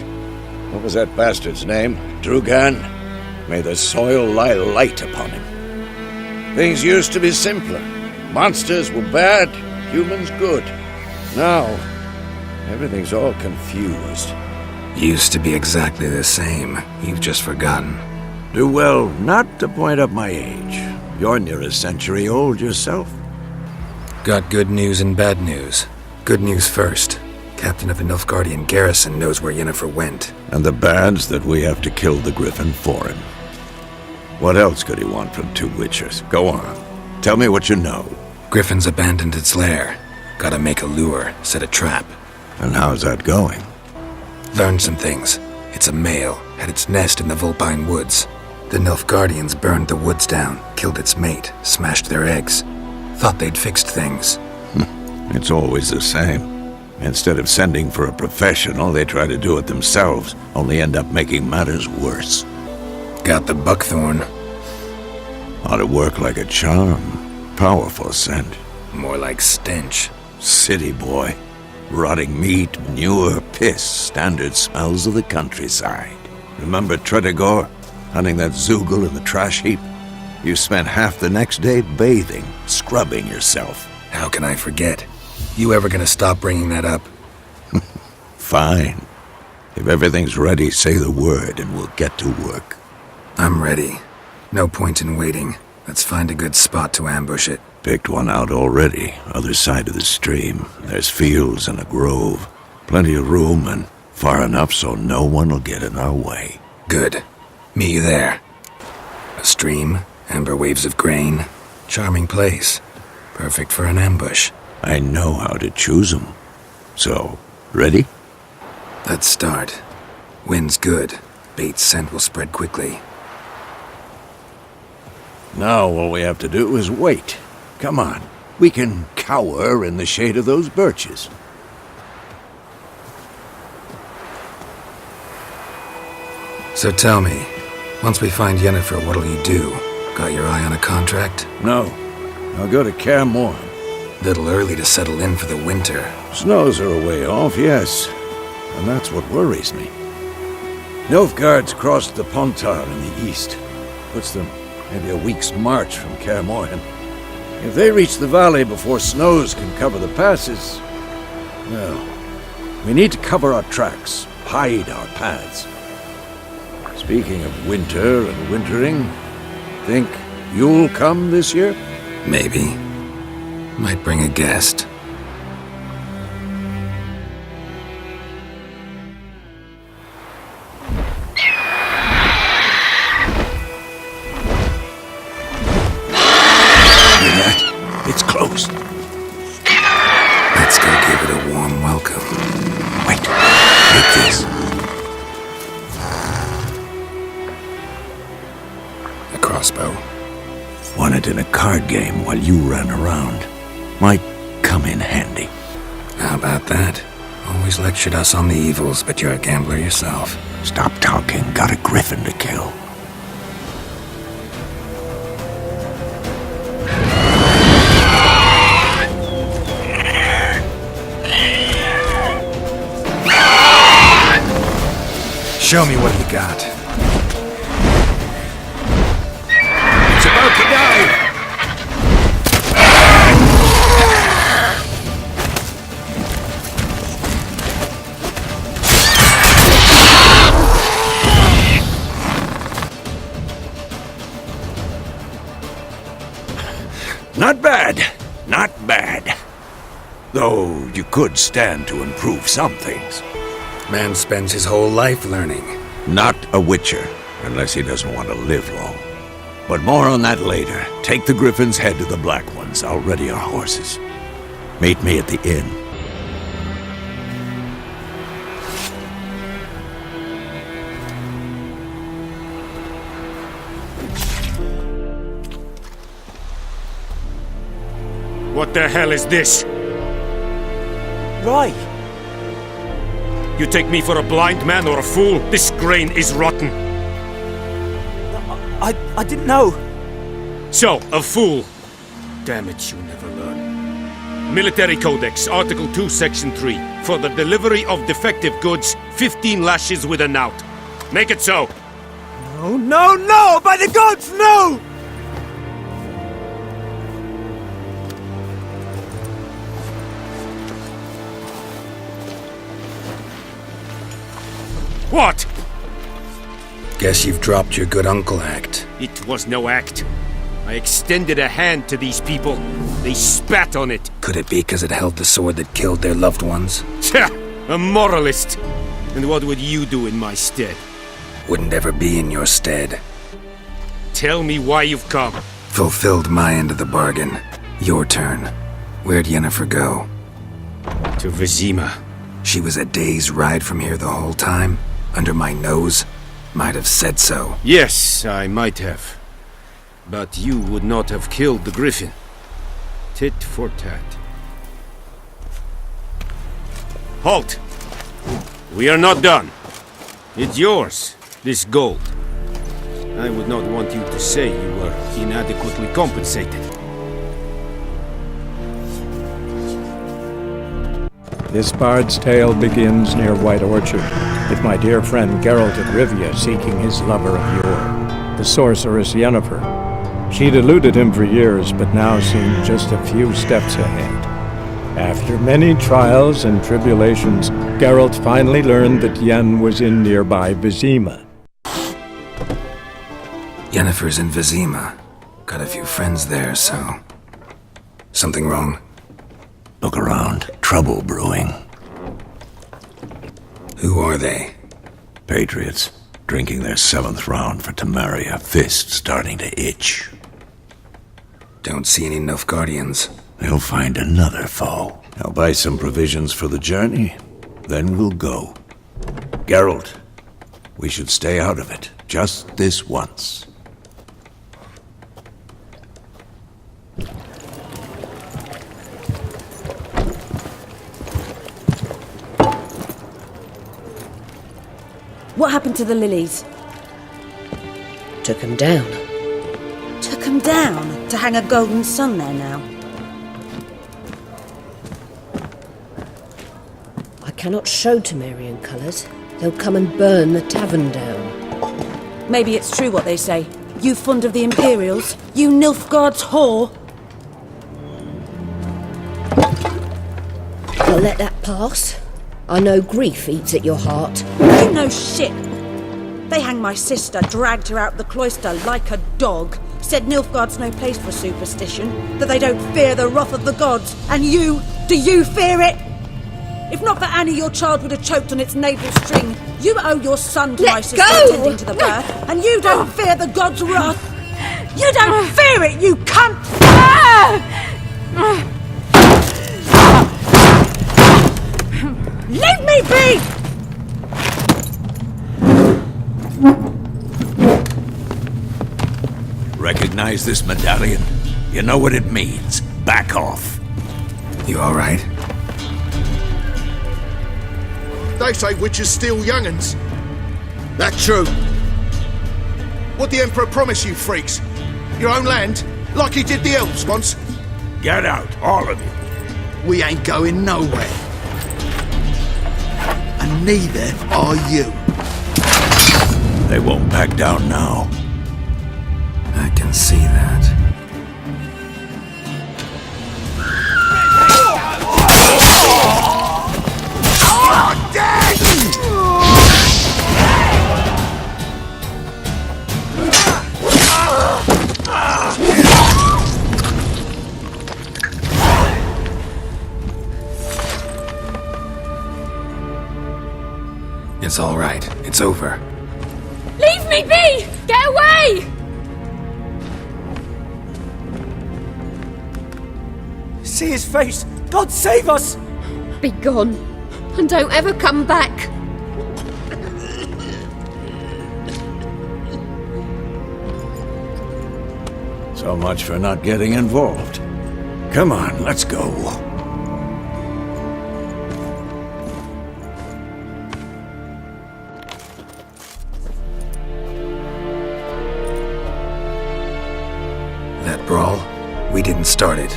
What was that bastard's name? Drugan? May the soil lie light upon him. Things used to be simpler. Monsters were bad, humans good. Now, everything's all confused. Used to be exactly the same. You've just forgotten. Do well not to point up my age. You're near a century old yourself. Got good news and bad news. Good news first. Captain of the Nilfgaardian garrison knows where Yennefer went. And the bad's that we have to kill the Griffin for him. What else could he want from two Witchers? Go on. Tell me what you know. Griffin's abandoned its lair. Gotta make a lure, set a trap. And how's that going? Learned some things. It's a male, had its nest in the Vulpine Woods. The Nilfgaardians burned the woods down, killed its mate, smashed their eggs. Thought they'd fixed things. It's always the same. Instead of sending for a professional, they try to do it themselves, only end up making matters worse. Got the buckthorn. Ought to work like a charm. Powerful scent. More like stench. City boy. Rotting meat, manure, piss, standard smells of the countryside. Remember Tretogor? Hunting that Zoogle in the trash heap? You spent half the next day bathing, scrubbing yourself. How can I forget? You ever gonna stop bringing that up? Fine. If everything's ready, say the word and we'll get to work. I'm ready. No point in waiting. Let's find a good spot to ambush it. Picked one out already, other side of the stream. There's fields and a grove. Plenty of room and far enough so no one will get in our way. Good. Meet you there. A stream, amber waves of grain. Charming place. Perfect for an ambush. I know how to choose 'em. So, ready? Let's start. Wind's good. Bait's scent will spread quickly. Now all we have to do is wait. Come on. We can cower in the shade of those birches. So tell me, once we find Yennefer, what'll you do? Got your eye on a contract? No. I'll go to Kaer Morhen. Little early to settle in for the winter. Snows are a way off, yes. And that's what worries me. Nilfgaard's crossed the Pontar in the east. Puts them maybe a week's march from Kaer Morhen. If they reach the valley before snows can cover the passes, well, we need to cover our tracks, hide our paths. Speaking of winter and wintering, think you'll come this year? Maybe. Might bring a guest. It's close. Let's go give it a warm welcome. Wait. Take this. opponent in a card game while you ran around. Might come in handy. How about that? Always lectured us on the evils, but you're a gambler yourself. Stop talking. Got a griffin to kill. Show me what you got. It's about to die! Not bad. Not bad. Though you could stand to improve some things. Man spends his whole life learning. Not a witcher, unless he doesn't want to live long. But more on that later. Take the griffin's head to the black ones. I'll ready our horses. Meet me at the inn. What the hell is this? Roy! You take me for a blind man or a fool? This grain is rotten. I didn't know. So, a fool. Damn it, you never learn. Military Codex, Article 2, Section 3. For the delivery of defective goods, 15 lashes with a knout. Make it so. No, no, no! By the gods, no! What? Guess you've dropped your good uncle act. It was no act. I extended a hand to these people. They spat on it. Could it be because it held the sword that killed their loved ones? Tja! A moralist. And what would you do in my stead? Wouldn't ever be in your stead. Tell me why you've come. Fulfilled my end of the bargain. Your turn. Where'd Yennefer go? To Vizima. She was a day's ride from here the whole time? Under my nose? Might have said so. Yes, I might have. But you would not have killed the griffin. Tit for tat. Halt! We are not done. It's yours, this gold. I would not want you to say you were inadequately compensated. This bard's tale begins near White Orchard, with my dear friend Geralt of Rivia seeking his lover of yore, the sorceress Yennefer. She'd eluded him for years, but now seemed just a few steps ahead. After many trials and tribulations, Geralt finally learned that Yen was in nearby Vizima. Yennefer's in Vizima. Got a few friends there, so... Something wrong? Look around. Trouble brewing. Who are they? Patriots. Drinking their 7th round for Temeria. Fist starting to itch. Don't see any Nilfgaardians. They'll find another foe. I'll buy some provisions for the journey. Then we'll go. Geralt, we should stay out of it. Just this once. What happened to the lilies? Took them down. Took them down? To hang a golden sun there now? I cannot show Temerian colours. They'll come and burn the tavern down. Maybe it's true what they say. You fond of the Imperials? You Nilfgaard's whore? I'll let that pass. I know grief eats at your heart. You know shit. They hanged my sister, dragged her out the cloister like a dog. Said Nilfgaard's no place for superstition, that they don't fear the wrath of the gods. And you, do you fear it? If not for Annie, your child would have choked on its navel string. You owe your son to my sister attending to the birth, and you don't fear the gods' wrath. You don't fear it, you cunt! Leave me be! Recognize recognize this medallion? You know what it means. Back off. You alright? They say witches steal young'uns. That true? What the Emperor promised you freaks? Your own land? Like he did the elves once? Get out, all of you. We ain't going nowhere. And neither are you. They won't back down now. I can see that. It's all right. It's over. Leave me be! Get away! See his face! God save us! Be gone, and don't ever come back. So much for not getting involved. Come on, let's go. That brawl, we didn't start it.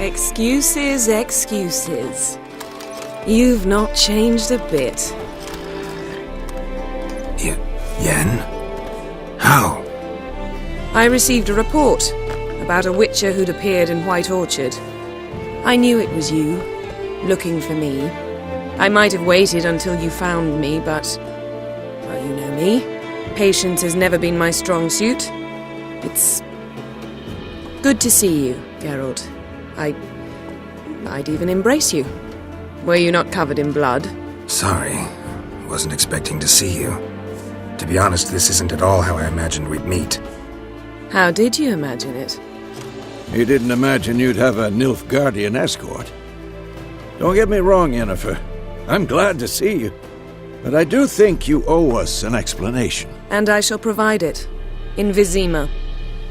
Excuses, excuses. You've not changed a bit. Yen? How? I received a report about a witcher who'd appeared in White Orchard. I knew it was you, looking for me. I might have waited until you found me, but... well, you know me. Patience has never been my strong suit. It's... good to see you, Geralt. I'd even embrace you. Were you not covered in blood? Sorry. Wasn't expecting to see you. To be honest, this isn't at all how I imagined we'd meet. How did you imagine it? You didn't imagine you'd have a Nilfgaardian escort. Don't get me wrong, Yennefer. I'm glad to see you. But I do think you owe us an explanation. And I shall provide it. In Vizima.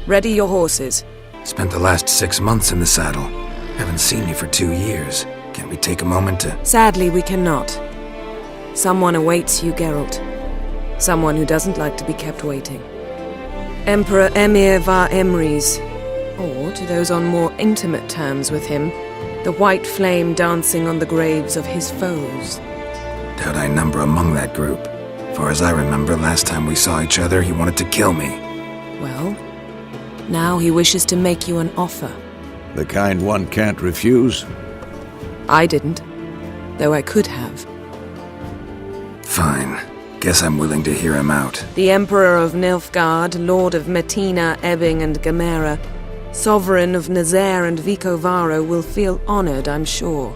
Ready your horses. Spent the last 6 months in the saddle. Haven't seen you for 2 years. Can't we take a moment to... Sadly, we cannot. Someone awaits you, Geralt. Someone who doesn't like to be kept waiting. Emperor Emir var Emrys. Or, to those on more intimate terms with him, the white flame dancing on the graves of his foes. Doubt I number among that group. Far as I remember, last time we saw each other, he wanted to kill me. Well, now he wishes to make you an offer. The kind one can't refuse? I didn't, though I could have. Fine. Guess I'm willing to hear him out. The Emperor of Nilfgaard, Lord of Metina, Ebbing and Gamera, Sovereign of Nazaire and Vicovaro will feel honored, I'm sure.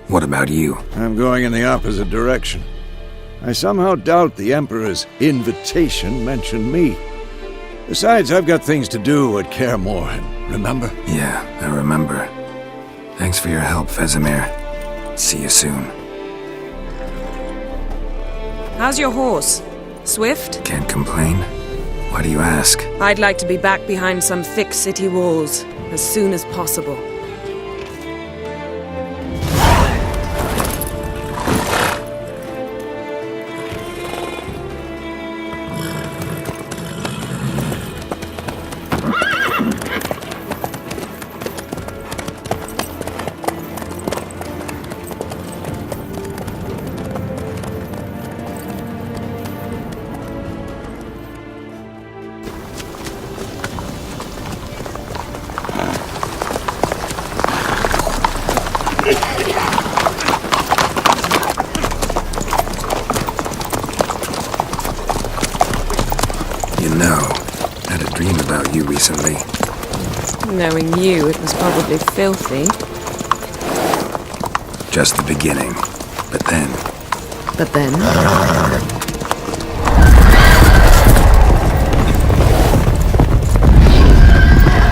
What about you? I'm going in the opposite direction. I somehow doubt the Emperor's invitation mentioned me. Besides, I've got things to do at Kaer Morhen, remember? Yeah, I remember. Thanks for your help, Vesemir. See you soon. How's your horse? Swift? Can't complain. Why do you ask? I'd like to be back behind some thick city walls as soon as possible. Recently. Knowing you, it was probably filthy. Just the beginning. But then... But then?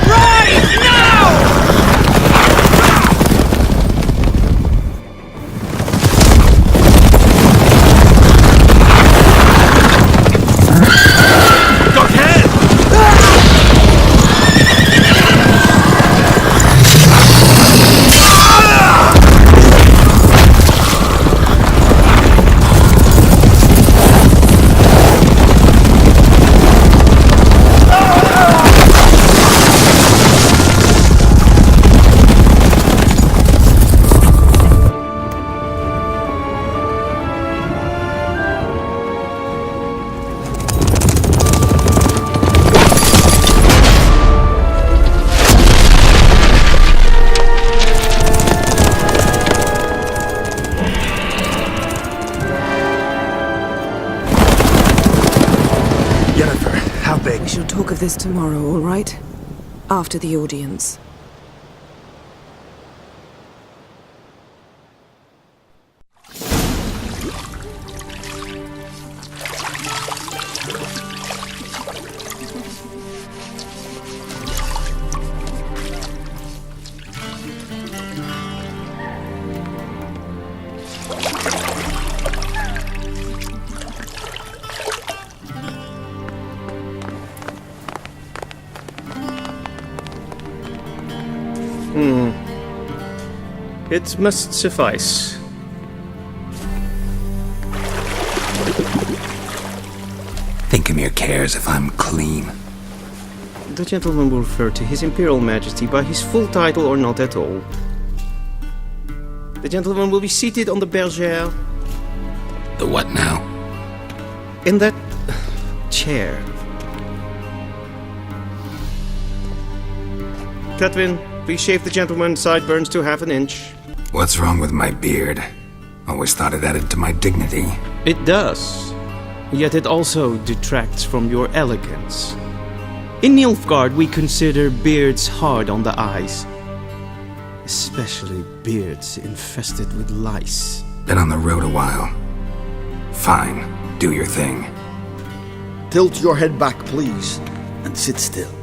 Right now! We shall talk of this tomorrow, all right? After the audience. It must suffice. Thinkamere cares if I'm clean. The gentleman will refer to His Imperial Majesty by his full title or not at all. The gentleman will be seated on the bergère. The what now? In that chair. Catwin, please shave the gentleman's sideburns to 1/2 inch. What's wrong with my beard? Always thought it added to my dignity. It does. Yet it also detracts from your elegance. In Nilfgaard, we consider beards hard on the eyes. Especially beards infested with lice. Been on the road a while. Fine, do your thing. Tilt your head back, please, and sit still.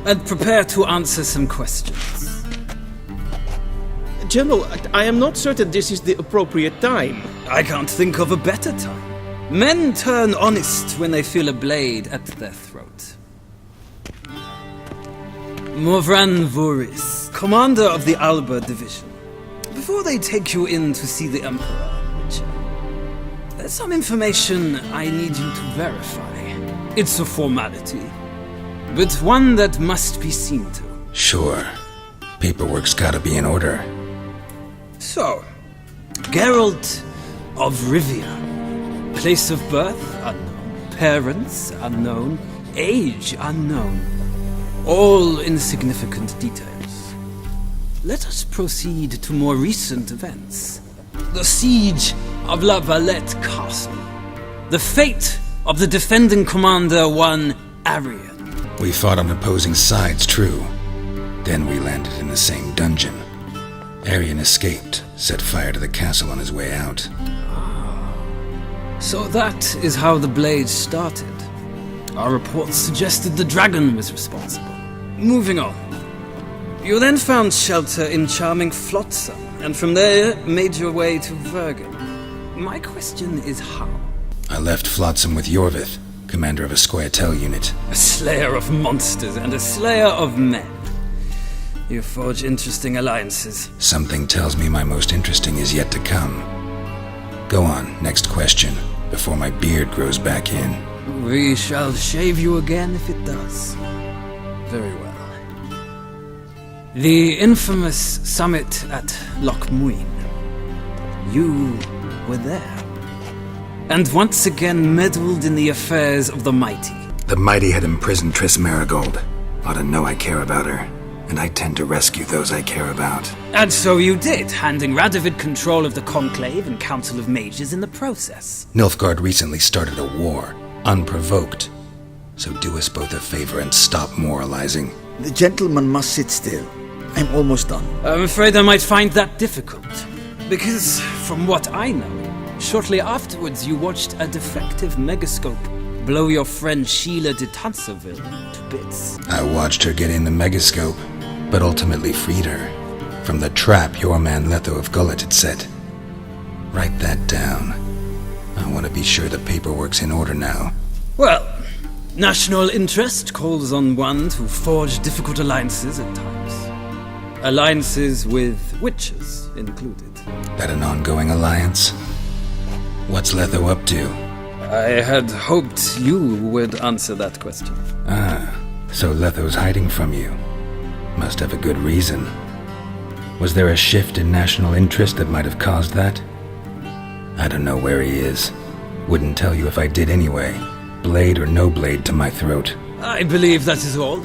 And prepare to answer some questions. General, I am not certain this is the appropriate time. I can't think of a better time. Men turn honest when they feel a blade at their throat. Morvran Voris, commander of the Alba Division. Before they take you in to see the Emperor, there's some information I need you to verify. It's a formality, but one that must be seen to. Sure. Paperwork's gotta be in order. So, Geralt of Rivia. Place of birth unknown. Parents unknown. Age unknown. All insignificant details. Let us proceed to more recent events. The siege of La Valette Castle. The fate of the defending commander, one Arian. We fought on opposing sides, true. Then we landed in the same dungeon. Arian escaped, set fire to the castle on his way out. So that is how the blade started. Our reports suggested the dragon was responsible. Moving on. You then found shelter in charming Flotsam, and from there made your way to Vergen. My question is how? I left Flotsam with Yorvith, commander of a Scoia'tael unit. A slayer of monsters and a slayer of men. You forge interesting alliances. Something tells me my most interesting is yet to come. Go on, next question, before my beard grows back in. We shall shave you again if it does. Very well. The infamous summit at Loch Muin. You were there. And once again meddled in the affairs of the mighty. The mighty had imprisoned Triss Marigold. Ought to know I care about her, and I tend to rescue those I care about. And so you did, handing Radovid control of the Conclave and Council of Mages in the process. Nilfgaard recently started a war, unprovoked. So do us both a favor and stop moralizing. The gentleman must sit still. I'm almost done. I'm afraid I might find that difficult. Because, from what I know, shortly afterwards you watched a defective megascope blow your friend Sheila de Tanserville to bits. I watched her get in the megascope, but ultimately freed her from the trap your man Letho of Gullet had set. Write that down. I want to be sure the paperwork's in order now. Well, national interest calls on one to forge difficult alliances at times. Alliances with witches included. That an ongoing alliance? What's Letho up to? I had hoped you would answer that question. Ah, so Letho's hiding from you. Must have a good reason. Was there a shift in national interest that might have caused that? I don't know where he is. Wouldn't tell you if I did anyway. Blade or no blade to my throat. I believe that is all.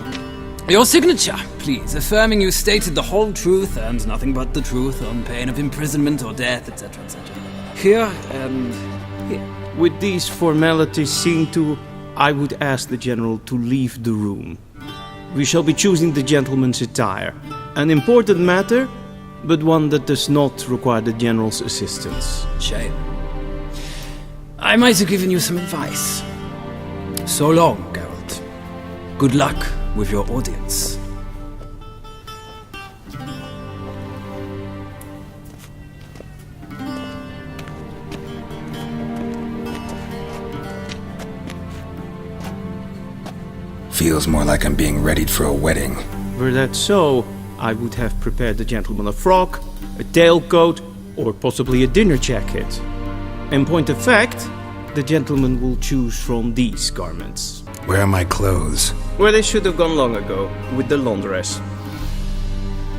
Your signature, please, affirming you stated the whole truth and nothing but the truth on pain of imprisonment or death, etc., etc. Here and here. With these formalities seen to, I would ask the General to leave the room. We shall be choosing the gentleman's attire. An important matter, but one that does not require the General's assistance. Shame. I might have given you some advice. So long, Geralt. Good luck with your audience. Feels more like I'm being readied for a wedding. Were that so, I would have prepared the gentleman a frock, a tailcoat, or possibly a dinner jacket. In point of fact, the gentleman will choose from these garments. Where are my clothes? Where they should have gone long ago, with the laundress.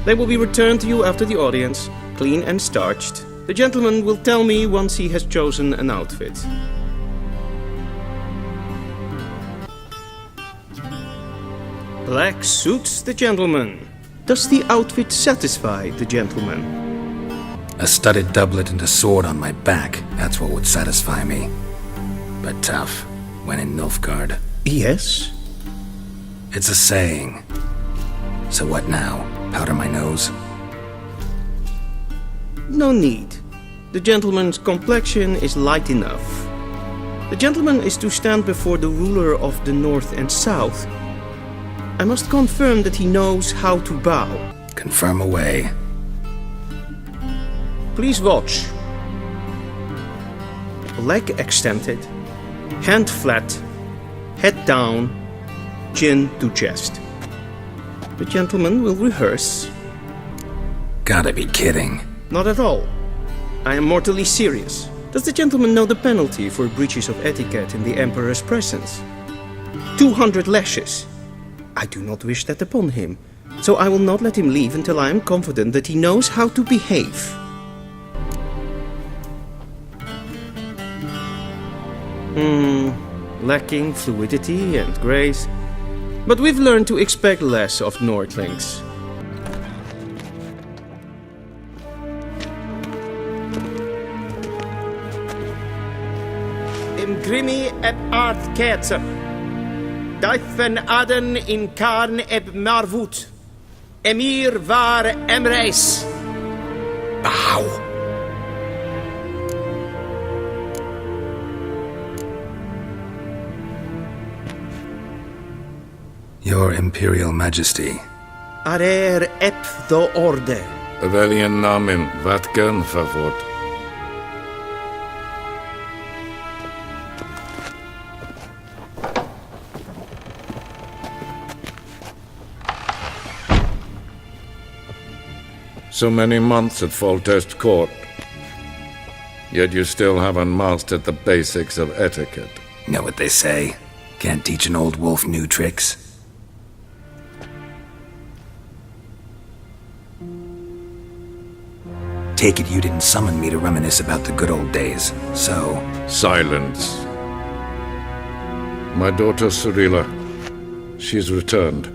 They will be returned to you after the audience, clean and starched. The gentleman will tell me once he has chosen an outfit. Black suits the gentleman. Does the outfit satisfy the gentleman? A studded doublet and a sword on my back, that's what would satisfy me. But tough, when in Nilfgaard. Yes? It's a saying. So what now? Powder my nose? No need. The gentleman's complexion is light enough. The gentleman is to stand before the ruler of the North and South. I must confirm that he knows how to bow. Confirm away. Please watch. Leg extended, hand flat, head down, chin to chest. The gentleman will rehearse. Gotta be kidding. Not at all. I am mortally serious. Does the gentleman know the penalty for breaches of etiquette in the Emperor's presence? 200 lashes. I do not wish that upon him, so I will not let him leave until I am confident that he knows how to behave. Lacking fluidity and grace, but we've learned to expect less of Nordlings. Im grimi eb art ketzer. Daifen aden in karn eb marvut. Emir var emreis. Bow. Your Imperial Majesty. Arer ep do orde. Velen namen, wat gern favort. So many months at Foltest Court. Yet you still haven't mastered the basics of etiquette. Know what they say? Can't teach an old wolf new tricks. Take it you didn't summon me to reminisce about the good old days, so... Silence. My daughter Cirilla, she's returned.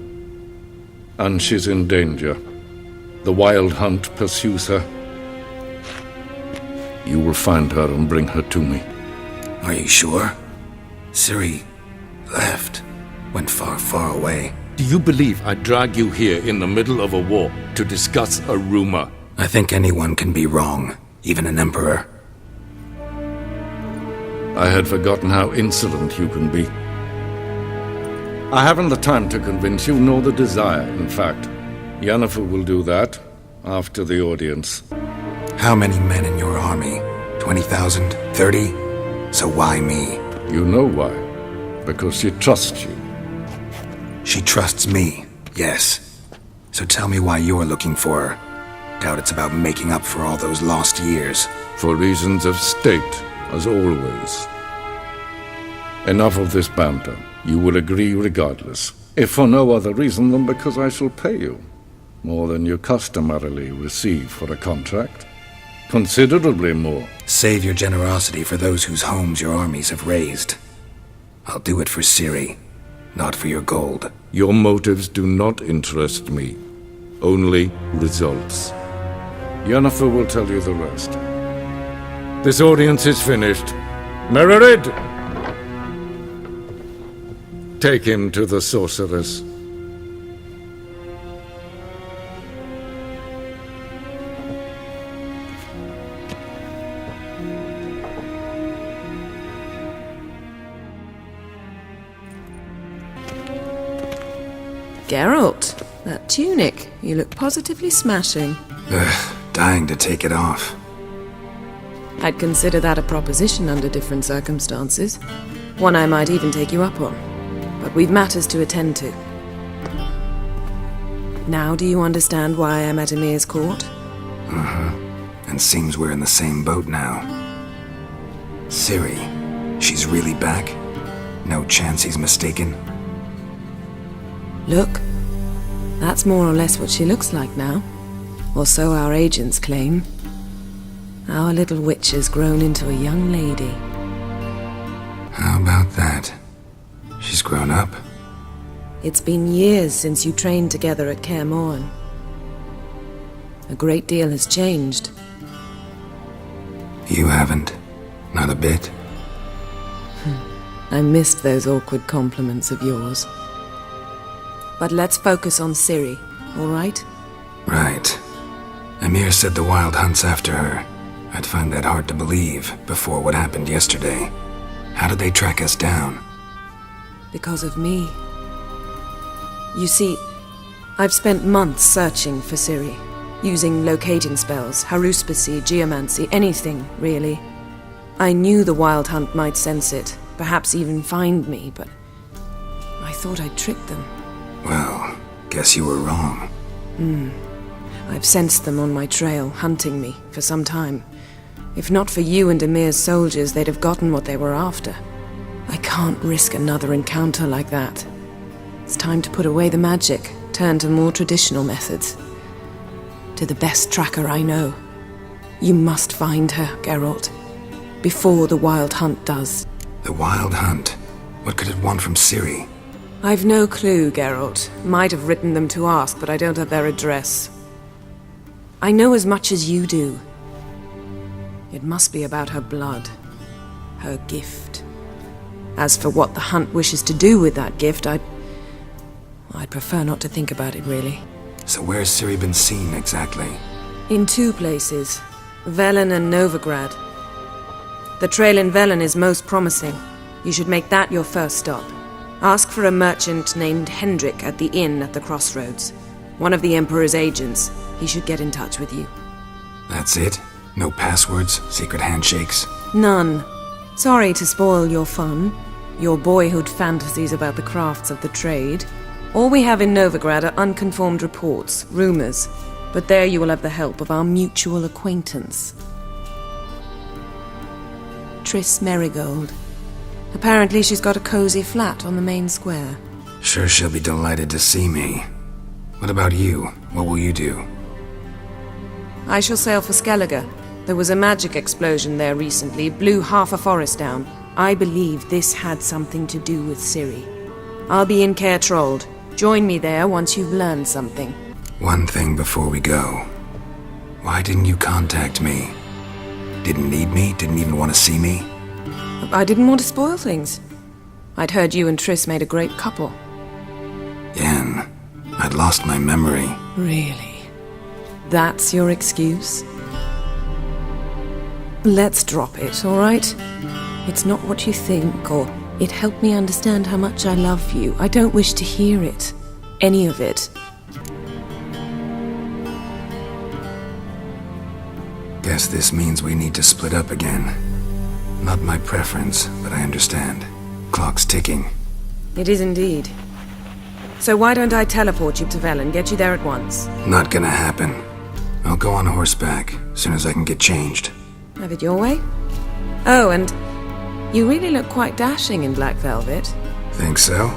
And she's in danger. The Wild Hunt pursues her. You will find her and bring her to me. Are you sure? Ciri left. Went far, far away. Do you believe I'd drag you here in the middle of a war to discuss a rumor? I think anyone can be wrong, even an emperor. I had forgotten how insolent you can be. I haven't the time to convince you, nor the desire, in fact. Yennefer will do that after the audience. How many men in your army? 20,000? 30? So why me? You know why. Because she trusts you. She trusts me, yes. So tell me why you're looking for her. Doubt it's about making up for all those lost years. For reasons of state, as always. Enough of this banter. You will agree regardless. If for no other reason than because I shall pay you. More than you customarily receive for a contract. Considerably more. Save your generosity for those whose homes your armies have razed. I'll do it for Ciri. not for your gold. Your motives do not interest me. Only results. Yennefer will tell you the rest. This audience is finished. Mererid! Take him to the sorceress. Geralt, that tunic. You look positively smashing. Ugh, dying to take it off. I'd consider that a proposition under different circumstances. One I might even take you up on. But we've matters to attend to. Now do you understand why I'm at Emir's court? And seems we're in the same boat now. Ciri, she's really back? No chance he's mistaken? Look, that's more or less what she looks like now. Or so our agents claim. Our little witch has grown into a young lady. How about that? She's grown up. It's been years since you trained together at Kaer Morhen. A great deal has changed. You haven't. Not a bit. I missed those awkward compliments of yours. But let's focus on Ciri, all right? Right. Emir said the Wild Hunt's after her. I'd find that hard to believe before what happened yesterday. How did they track us down? Because of me. You see, I've spent months searching for Ciri, using locating spells, haruspicy, geomancy, anything, really. I knew the Wild Hunt might sense it, perhaps even find me, but I thought I'd tricked them. Well, guess you were wrong. I've sensed them on my trail, hunting me, for some time. If not for you and Emir's soldiers, they'd have gotten what they were after. I can't risk another encounter like that. It's time to put away the magic, turn to more traditional methods. To the best tracker I know. You must find her, Geralt. Before the Wild Hunt does. The Wild Hunt? What could it want from Ciri? I've no clue, Geralt. Might have written them to ask, but I don't have their address. I know as much as you do. It must be about her blood. Her gift. As for what the Hunt wishes to do with that gift, I'd prefer not to think about it, really. So where's Ciri been seen, exactly? In two places. Velen and Novigrad. The trail in Velen is most promising. You should make that your first stop. Ask for a merchant named Hendrik at the inn at the crossroads. One of the Emperor's agents. He should get in touch with you. That's it? No passwords? Secret handshakes? None. Sorry to spoil your fun. Your boyhood fantasies about the crafts of the trade. All we have in Novigrad are unconfirmed reports, rumors. But there you will have the help of our mutual acquaintance. Triss Merigold. Apparently she's got a cozy flat on the main square. Sure she'll be delighted to see me. What about you? What will you do? I shall sail for Skellige. There was a magic explosion there recently, blew half a forest down. I believe this had something to do with Ciri. I'll be in Caer Trold. Join me there once you've learned something. One thing before we go. Why didn't you contact me? Didn't need me? Didn't even want to see me? I didn't want to spoil things. I'd heard you and Triss made a great couple. Yen, I'd lost my memory. Really? That's your excuse? Let's drop it, all right? It's not what you think, or it helped me understand how much I love you. I don't wish to hear it. Any of it. Guess this means we need to split up again. Not my preference, but I understand. Clock's ticking. It is indeed. So why don't I teleport you to Velen, get you there at once? Not gonna happen. I'll go on horseback, as soon as I can get changed. Have it your way? Oh, and you really look quite dashing in black velvet. Think so?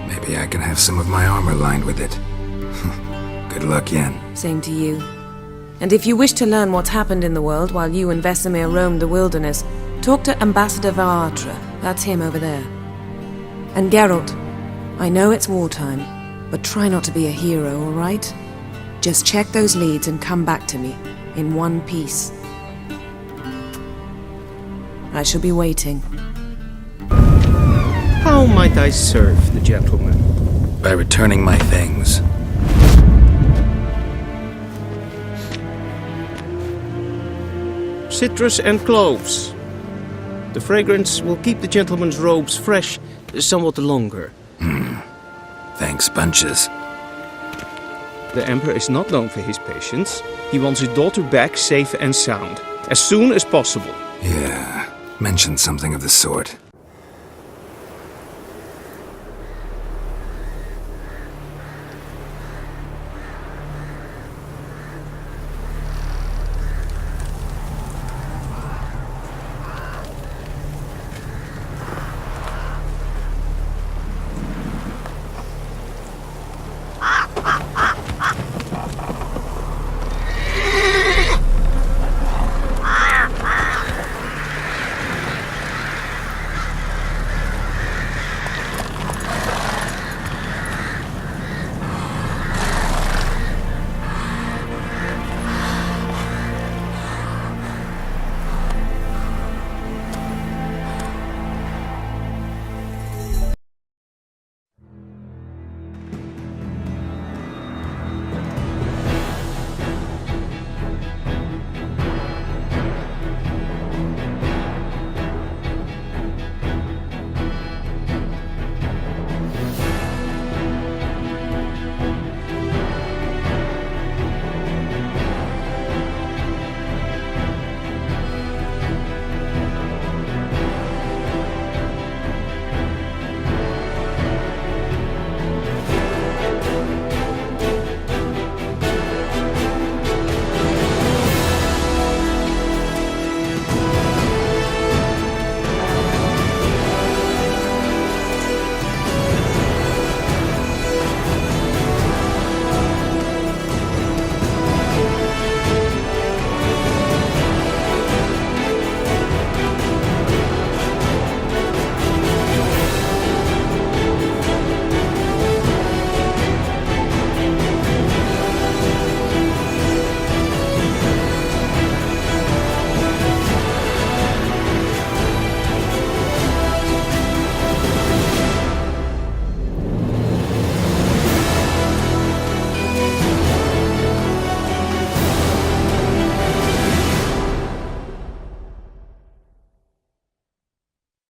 Maybe I can have some of my armor lined with it. Good luck, Yen. Same to you. And if you wish to learn what's happened in the world while you and Vesemir roamed the wilderness, talk to Ambassador Vaatra. That's him over there. And Geralt, I know it's wartime, but try not to be a hero, all right? Just check those leads and come back to me, in one piece. I shall be waiting. How might I serve the gentleman? By returning my things. Citrus and cloves. The fragrance will keep the gentleman's robes fresh somewhat longer. Thanks, bunches. The Emperor is not known for his patience. He wants his daughter back safe and sound, as soon as possible. Yeah, mentioned something of the sort.